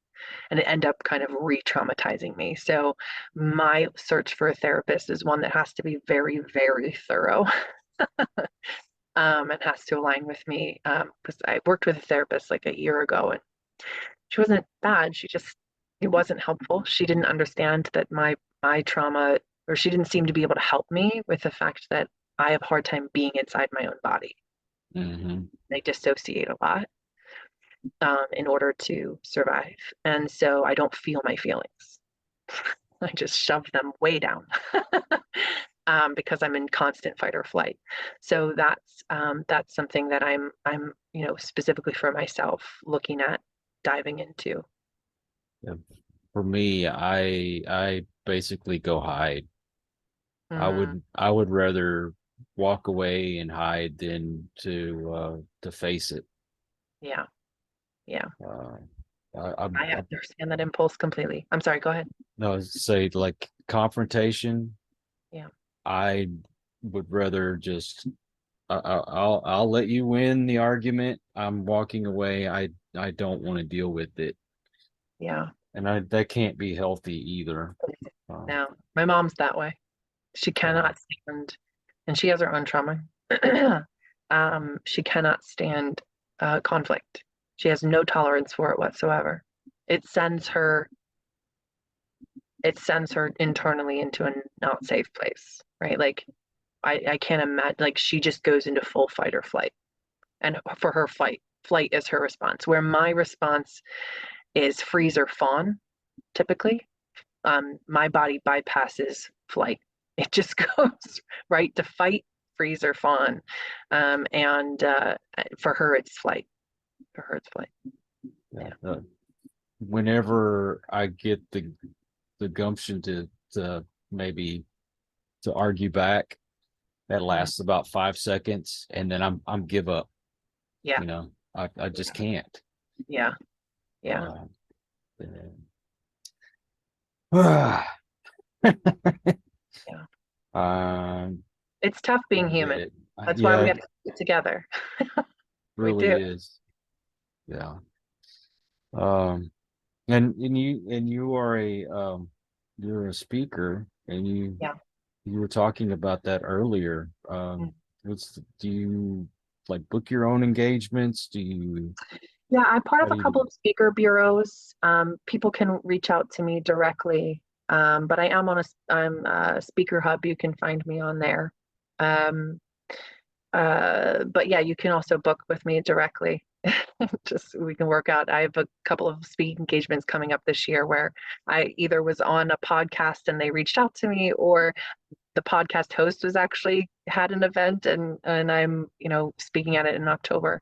and it ended up kind of re-traumatizing me. So my search for a therapist is one that has to be very, very thorough. And has to align with me because I worked with a therapist like a year ago and she wasn't bad. She just it wasn't helpful. She didn't understand that my trauma, or she didn't seem to be able to help me with the fact that I have a hard time being inside my own body. Mhm. I dissociate a lot in order to survive, and so I don't feel my feelings. I just shove them way down because I'm in constant fight or flight. So that's something that I'm specifically for myself looking at diving into. Yeah. For me, I basically go hide. Mm, I would rather walk away and hide than to face it. yeah, yeah. Uh, I I understand that impulse completely. I'm sorry, go ahead. no, say like confrontation. Yeah, I would rather just I'll let you win the argument. I'm walking away. I don't want to deal with it, yeah. and I that can't be healthy either. No, my mom's that way. She Uh, cannot stand, and she has her own trauma. She cannot stand conflict. She has no tolerance for it whatsoever. It sends her, it sends her internally into a not safe place, right? Like I can't imagine. Like she just goes into full fight or flight, and for her, flight is her response. Where my response is freeze or fawn, typically. My body bypasses flight. It just goes right to fight, freeze, or fawn. And for her, it's flight. For her, it's flight. yeah. Yeah. Whenever I get the gumption to maybe to argue back, that Mm, lasts about 5 seconds, and then I'm give up. yeah. You know, I just Yeah. can't. Yeah. Yeah. Uh, Yeah. um, It's tough being I get human. it. That's why we Yeah, have to get together. We really do. is. Yeah. Um, and you are you're a speaker, and Yeah. you were talking about that earlier. Mm. Do you like book your own engagements? Do you Yeah, I'm part how of do a you couple of speaker bureaus. People can reach out to me directly, but I am on I'm a Speaker Hub. You can find me on there. Um, but yeah, you can also book with me directly. just we can work out. I have a couple of speaking engagements coming up this year where I either was on a podcast and they reached out to me, or the podcast host was actually had an event, and I'm, speaking at it in October.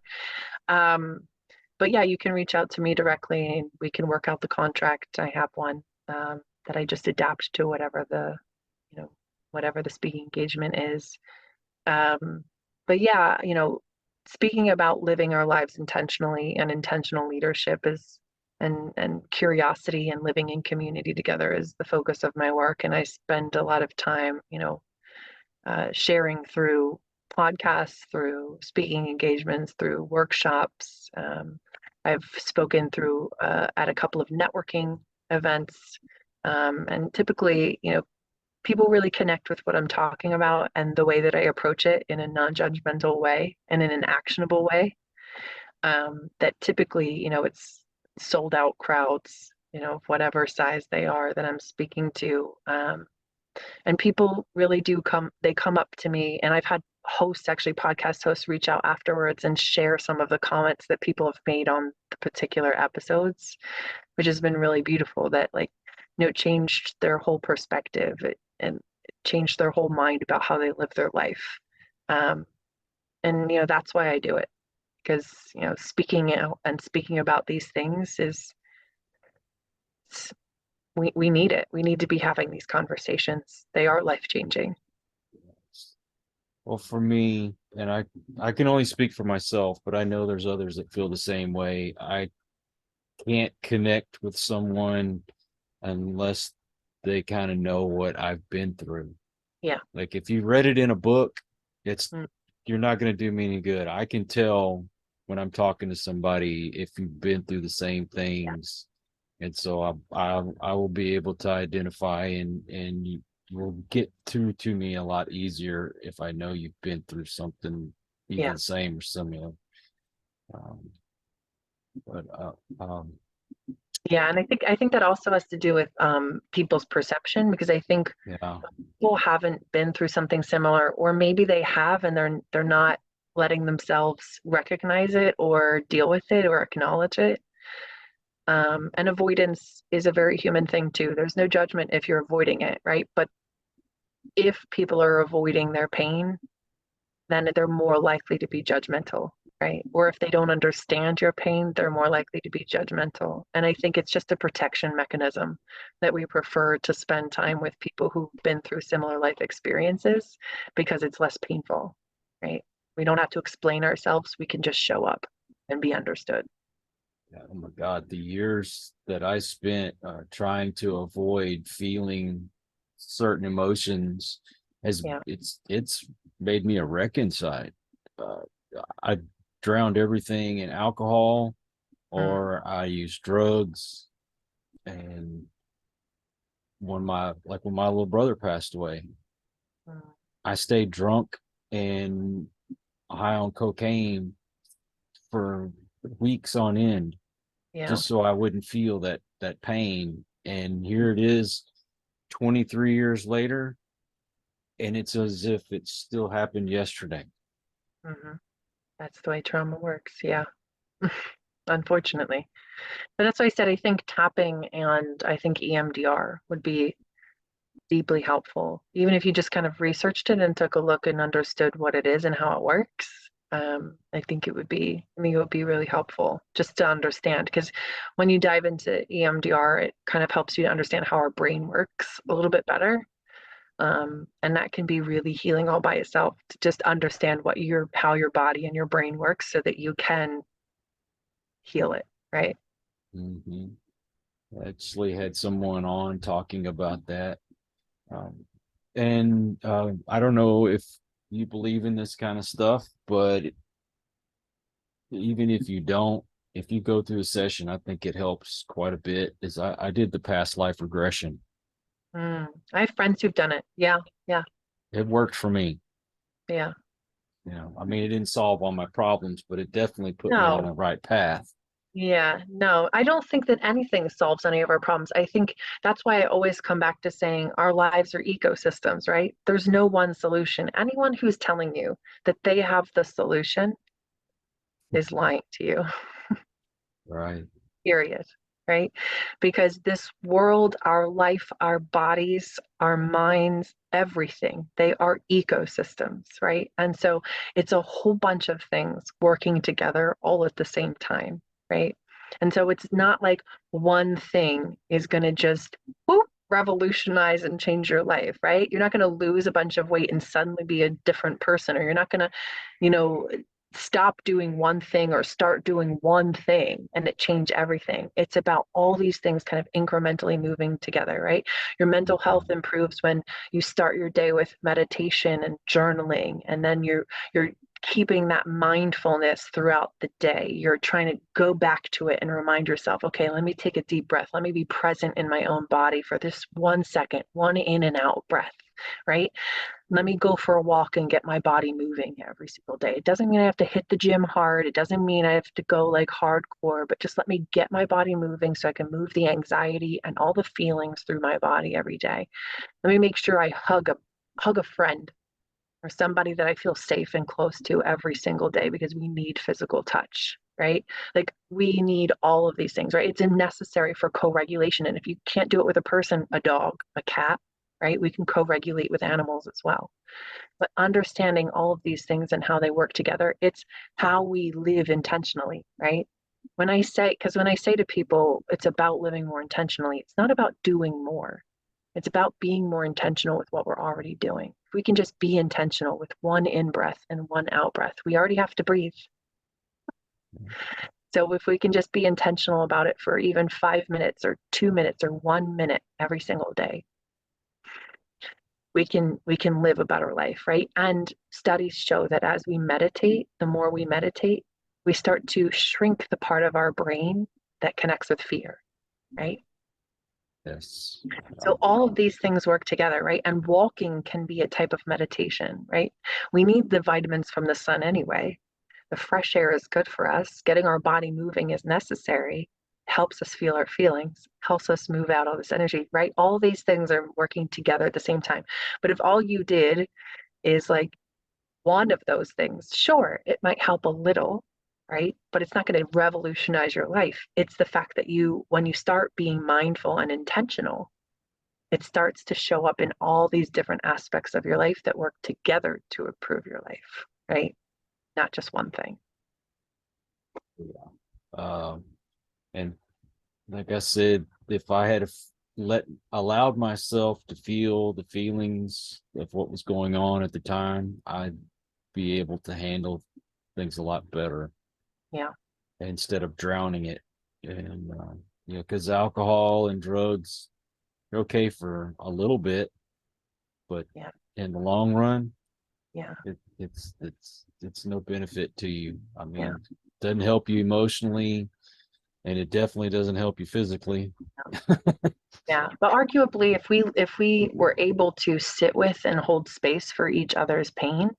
But yeah, you can reach out to me directly and we can work out the contract. I have one that I just adapt to whatever the speaking engagement is. But yeah, speaking about living our lives intentionally, and intentional leadership is and curiosity and living in community together is the focus of my work. And I spend a lot of time, sharing through podcasts, through speaking engagements, through workshops. I've spoken through at a couple of networking events, and typically, people really connect with what I'm talking about and the way that I approach it in a non-judgmental way and in an actionable way. That typically, it's sold out crowds, whatever size they are that I'm speaking to. And people really do they come up to me, and I've had hosts, actually podcast hosts, reach out afterwards and share some of the comments that people have made on the particular episodes, which has been really beautiful. That changed their whole perspective and changed their whole mind about how they live their life. And that's why I do it, because speaking out and speaking about these things is we need it. We need to be having these conversations. They are life-changing. Well, for me, and I can only speak for myself, but I know there's others that feel the same way. I can't connect with someone unless they kind of know what I've been through. Yeah. Like if you read it in a book, Mm. you're not going to do me any good. I can tell when I'm talking to somebody if you've been through the same things. Yeah. And so I will be able to identify, and you will get through to me a lot easier if I know you've been through something even the same or similar. Yeah, and I think that also has to do with people's perception, because I think people haven't been through something similar, or maybe they have and they're not letting themselves recognize it or deal with it or acknowledge it. And avoidance is a very human thing too. There's no judgment if you're avoiding it, right? But if people are avoiding their pain, then they're more likely to be judgmental, right? Or if they don't understand your pain, they're more likely to be judgmental. And I think it's just a protection mechanism that we prefer to spend time with people who've been through similar life experiences, because it's less painful, right? We don't have to explain ourselves. We can just show up and be understood. Oh my God, the years that I spent trying to avoid feeling certain emotions it's made me a wreck inside. I drowned everything in alcohol, or I used drugs. And when my little brother passed away, I stayed drunk and high on cocaine for weeks on end, just so I wouldn't feel that pain. And here it is 23 years later, and it's as if it still happened yesterday. That's the way trauma works. Yeah. Unfortunately. But that's why I said I think tapping and I think EMDR would be deeply helpful. Even if you just kind of researched it and took a look and understood what it is and how it works. I think it would be really helpful just to understand, because when you dive into EMDR, it kind of helps you to understand how our brain works a little bit better. And that can be really healing all by itself, to just understand how your body and your brain works so that you can heal it, right? I actually had someone on talking about that. And I don't know if you believe in this kind of stuff, but even if you don't, if you go through a session, I think it helps quite a bit. I did the past life regression. I have friends who've done it. Yeah. It worked for me. Yeah. I mean, it didn't solve all my problems, but it definitely put me on the right path. Yeah, no, I don't think that anything solves any of our problems. I think that's why I always come back to saying our lives are ecosystems, right? There's no one solution. Anyone who's telling you that they have the solution, is lying to you. Right. Period. Right? Because this world, our life, our bodies, our minds, everything, they are ecosystems, right? And so it's a whole bunch of things working together all at the same time, right? And so it's not like one thing is going to just whoop, revolutionize and change your life, right? You're not going to lose a bunch of weight and suddenly be a different person, or you're not going to, you know, stop doing one thing or start doing one thing and it change everything. It's about all these things kind of incrementally moving together, right? Your mental health improves when you start your day with meditation and journaling, and then you're keeping that mindfulness throughout the day. You're trying to go back to it and remind yourself, okay, let me take a deep breath. Let me be present in my own body for this 1 second, one in and out breath, right? Let me go for a walk and get my body moving every single day. It doesn't mean I have to hit the gym hard. It doesn't mean I have to go like hardcore, but just let me get my body moving so I can move the anxiety and all the feelings through my body every day. Let me make sure I hug a friend or somebody that I feel safe and close to every single day, because we need physical touch, right? Like we need all of these things, right? It's necessary for co-regulation. And if you can't do it with a person, a dog, a cat, right? We can co-regulate with animals as well. But understanding all of these things and how they work together, it's how we live intentionally, right? When I say to people, it's about living more intentionally, it's not about doing more. It's about being more intentional with what we're already doing. If we can just be intentional with one in breath and one out breath, we already have to breathe. So if we can just be intentional about it for even 5 minutes or 2 minutes or 1 minute every single day, we can live a better life, right? And studies show that as we meditate, the more we meditate, we start to shrink the part of our brain that connects with fear, right? Yes. So all of these things work together, right? And walking can be a type of meditation, right? We need the vitamins from the sun anyway. The fresh air is good for us. Getting our body moving is necessary. Helps us feel our feelings, helps us move out all this energy, right? All these things are working together at the same time. But if all you did is like one of those things, sure, it might help a little, right? But it's not going to revolutionize your life. It's the fact that when you start being mindful and intentional, it starts to show up in all these different aspects of your life that work together to improve your life, right? Not just one thing. Yeah. And like I said, if I had allowed myself to feel the feelings of what was going on at the time, I'd be able to handle things a lot better. Yeah. Instead of drowning it. And because alcohol and drugs are okay for a little bit, but Yeah. in the long run, Yeah. it's no benefit to you. I mean, Yeah. it doesn't help you emotionally, and it definitely doesn't help you physically. Yeah. But arguably, if we were able to sit with and hold space for each other's pain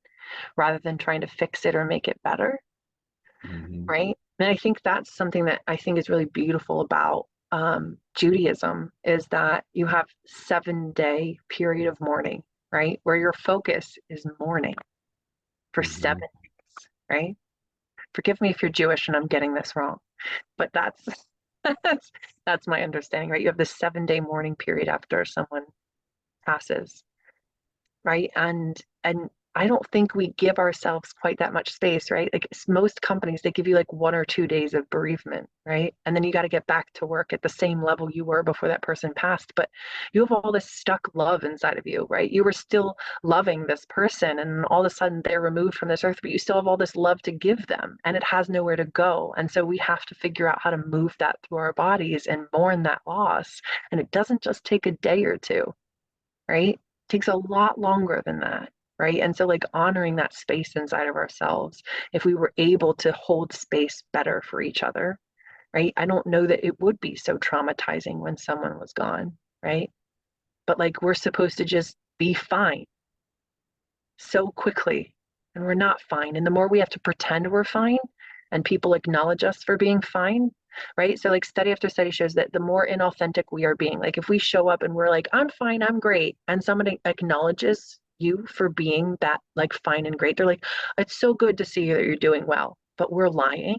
rather than trying to fix it or make it better, Mhm. right? And I think that's something that I think is really beautiful about Judaism, is that you have 7-day period of mourning, right? Where your focus is mourning for Mhm. 7 days, right? Forgive me if you're Jewish and I'm getting this wrong, but that's that's my understanding, right? You have this 7-day mourning period after someone passes, right? And I don't think we give ourselves quite that much space, right? Like most companies, they give you like 1 or 2 days of bereavement, right? And then you got to get back to work at the same level you were before that person passed. But you have all this stuck love inside of you, right? You were still loving this person, and all of a sudden they're removed from this earth, but you still have all this love to give them, and it has nowhere to go. And so we have to figure out how to move that through our bodies and mourn that loss. And it doesn't just take a day or two, right? It takes a lot longer than that, right? And so, like, honoring that space inside of ourselves, if we were able to hold space better for each other, right? I don't know that it would be so traumatizing when someone was gone, right? But like, we're supposed to just be fine so quickly, and we're not fine. And the more we have to pretend we're fine and people acknowledge us for being fine, right? So like study after study shows that the more inauthentic we are being, like if we show up and we're like, I'm fine, I'm great, and somebody acknowledges you for being that like fine and great, they're like, it's so good to see that you're doing well. but we're lying,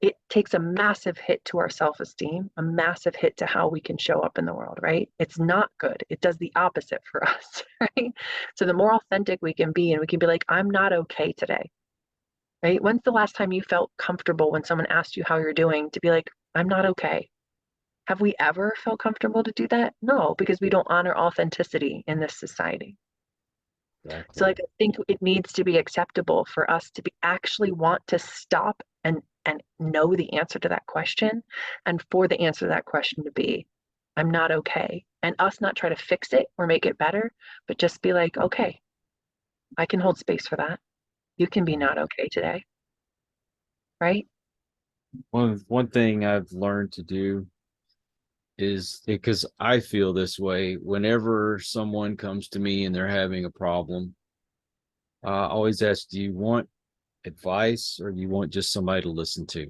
it takes a massive hit to our self-esteem, a massive hit to how we can show up in the world, right? It's not good. It does the opposite for us, right? So the more authentic we can be, and we can be like, I'm not okay today, right? When's the last time you felt comfortable when someone asked you how you're doing to be like, I'm not okay? Have we ever felt comfortable to do that? No, because we don't honor authenticity in this society. So Exactly. like I think it needs to be acceptable for us to be actually want to stop and know the answer to that question, and for the answer to that question to be, I'm not okay. And us not try to fix it or make it better, but just be like, okay, I can hold space for that. You can be not okay today, right? One thing I've learned to do is because I feel this way whenever someone comes to me and they're having a problem, I always ask, do you want advice or do you want just somebody to listen to?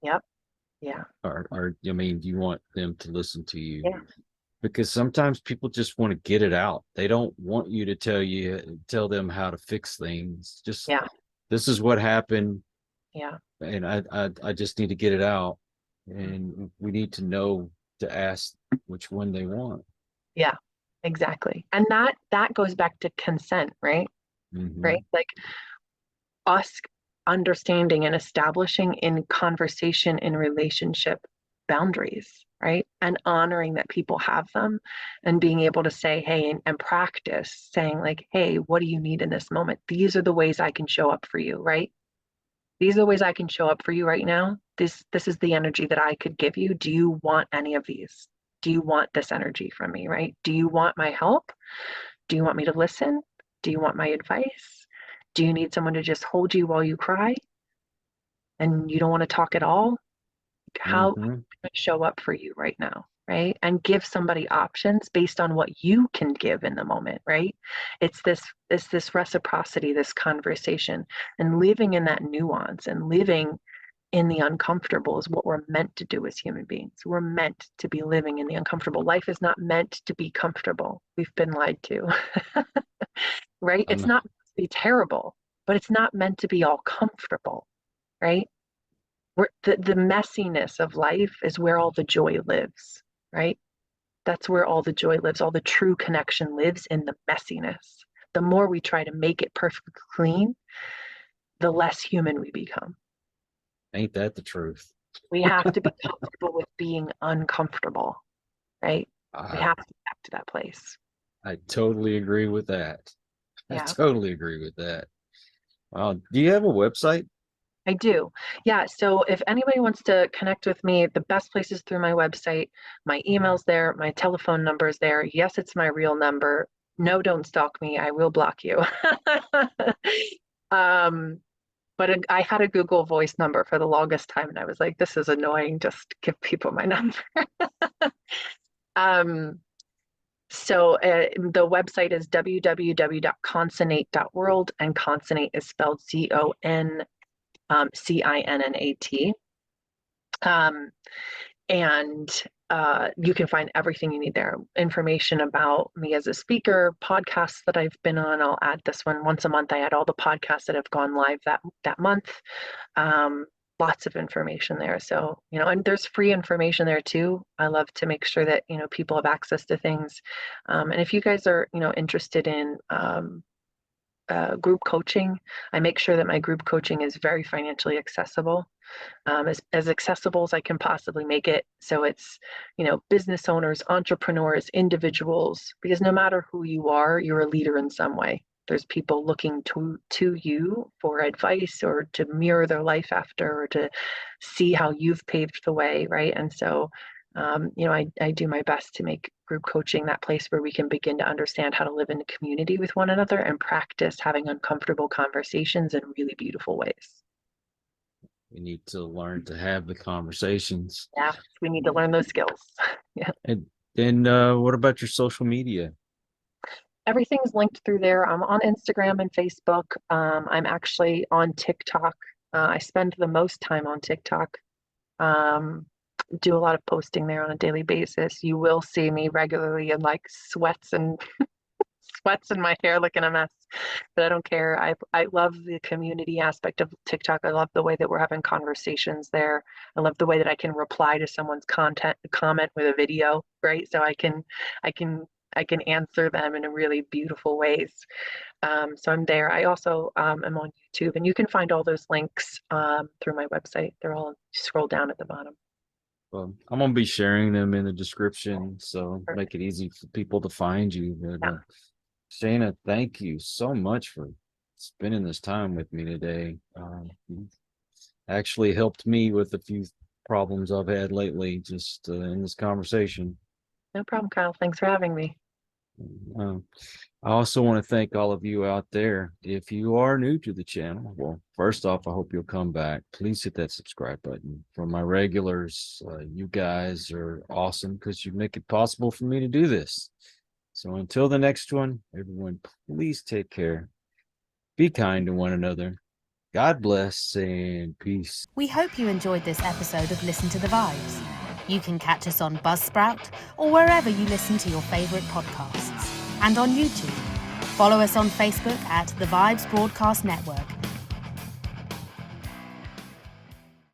Yep. Yeah. Or I mean, do you want them to listen to you? Yeah. Because sometimes people just want to get it out. They don't want you to tell them how to fix things. Just Yeah. this is what happened, Yeah. and I just need to get it out. And we need to know to ask which one they want. Yeah. Exactly. And that goes back to consent, right? Mm-hmm. Right? Like us understanding and establishing in conversation, in relationship, boundaries, right? And honoring that people have them, and being able to say, hey, and practice saying like, hey, what do you need in this moment? These are the ways I can show up for you, right? These are the ways I can show up for you right now. This is the energy that I could give you. Do you want any of these? Do you want this energy from me, right? Do you want my help? Do you want me to listen? Do you want my advice? Do you need someone to just hold you while you cry and you don't want to talk at all? How Mm-hmm. can I show up for you right now? Right. And give somebody options based on what you can give in the moment, right? It's this reciprocity, this conversation, and living in that nuance and living in the uncomfortable is what we're meant to do as human beings. We're meant to be living in the uncomfortable. Life is not meant to be comfortable. We've been lied to. Right? It's I'm not meant to be terrible, but it's not meant to be all comfortable, right? The messiness of life is where all the joy lives, right? That's where all the joy lives. All the true connection lives in the messiness. The more we try to make it perfectly clean, the less human we become. Ain't that the truth? We have to be comfortable with being uncomfortable, right? We I have to get back to that place. I totally agree with that. I Yeah, totally agree with that. Do you have a website? I do. Yeah. So if anybody wants to connect with me, the best place is through my website. My email's there. My telephone number is there. Yes, it's my real number. No, don't stalk me. I will block you. um, but I had a Google Voice number for the longest time, and I was like, this is annoying. Just give people my number. um, So the website is www.consonate.world, and consonate is spelled CONCINNAT. Um, and you can find everything you need there. Information about me as a speaker, podcasts that I've been on. I'll add this one once a month. I add all the podcasts that have gone live that month. Um, Lots of information there. So, and there's free information there too. I love to make sure that, people have access to things. And if you guys are, interested in group coaching, I make sure that my group coaching is very financially accessible, as accessible as I can possibly make it. So it's, business owners, entrepreneurs, individuals, because no matter who you are, you're a leader in some way. There's people looking to you for advice or to mirror their life after, or to see how you've paved the way, right? And so, I do my best to make group coaching that place where we can begin to understand how to live in community with one another and practice having uncomfortable conversations in really beautiful ways. We need to learn to have the conversations. Yeah, we need to learn those skills. Yeah. And then what about your social media? Everything's linked through there. I'm on Instagram and Facebook. I'm actually on TikTok. I spend the most time on TikTok. Um, do a lot of posting there on a daily basis. You will see me regularly in like sweats and sweats in my hair looking a mess, but I don't care. I love the community aspect of TikTok. I love the way that we're having conversations there. I love the way that I can reply to someone's comment with a video, right? So I can I can answer them in a really beautiful ways. So I'm there. I also am on YouTube, and you can find all those links through my website. They're all scroll down at the bottom. Well, I'm gonna be sharing them in the description, so Perfect. make it easy for people to find you. But Yeah. Shana, thank you so much for spending this time with me today. You actually helped me with a few problems I've had lately, just in this conversation. No problem, Kyle. Thanks for having me. Um, I also want to thank all of you out there. If you are new to the channel, well, first off, I hope you'll come back. Please hit that subscribe button. For my regulars, you guys are awesome because you make it possible for me to do this. So until the next one, everyone, please take care. Be kind to one another. God bless and peace. We hope you enjoyed this episode of Listen to the Vibes. You can catch us on Buzzsprout or wherever you listen to your favourite podcasts, and on YouTube. Follow us on Facebook at The Vibes Broadcast Network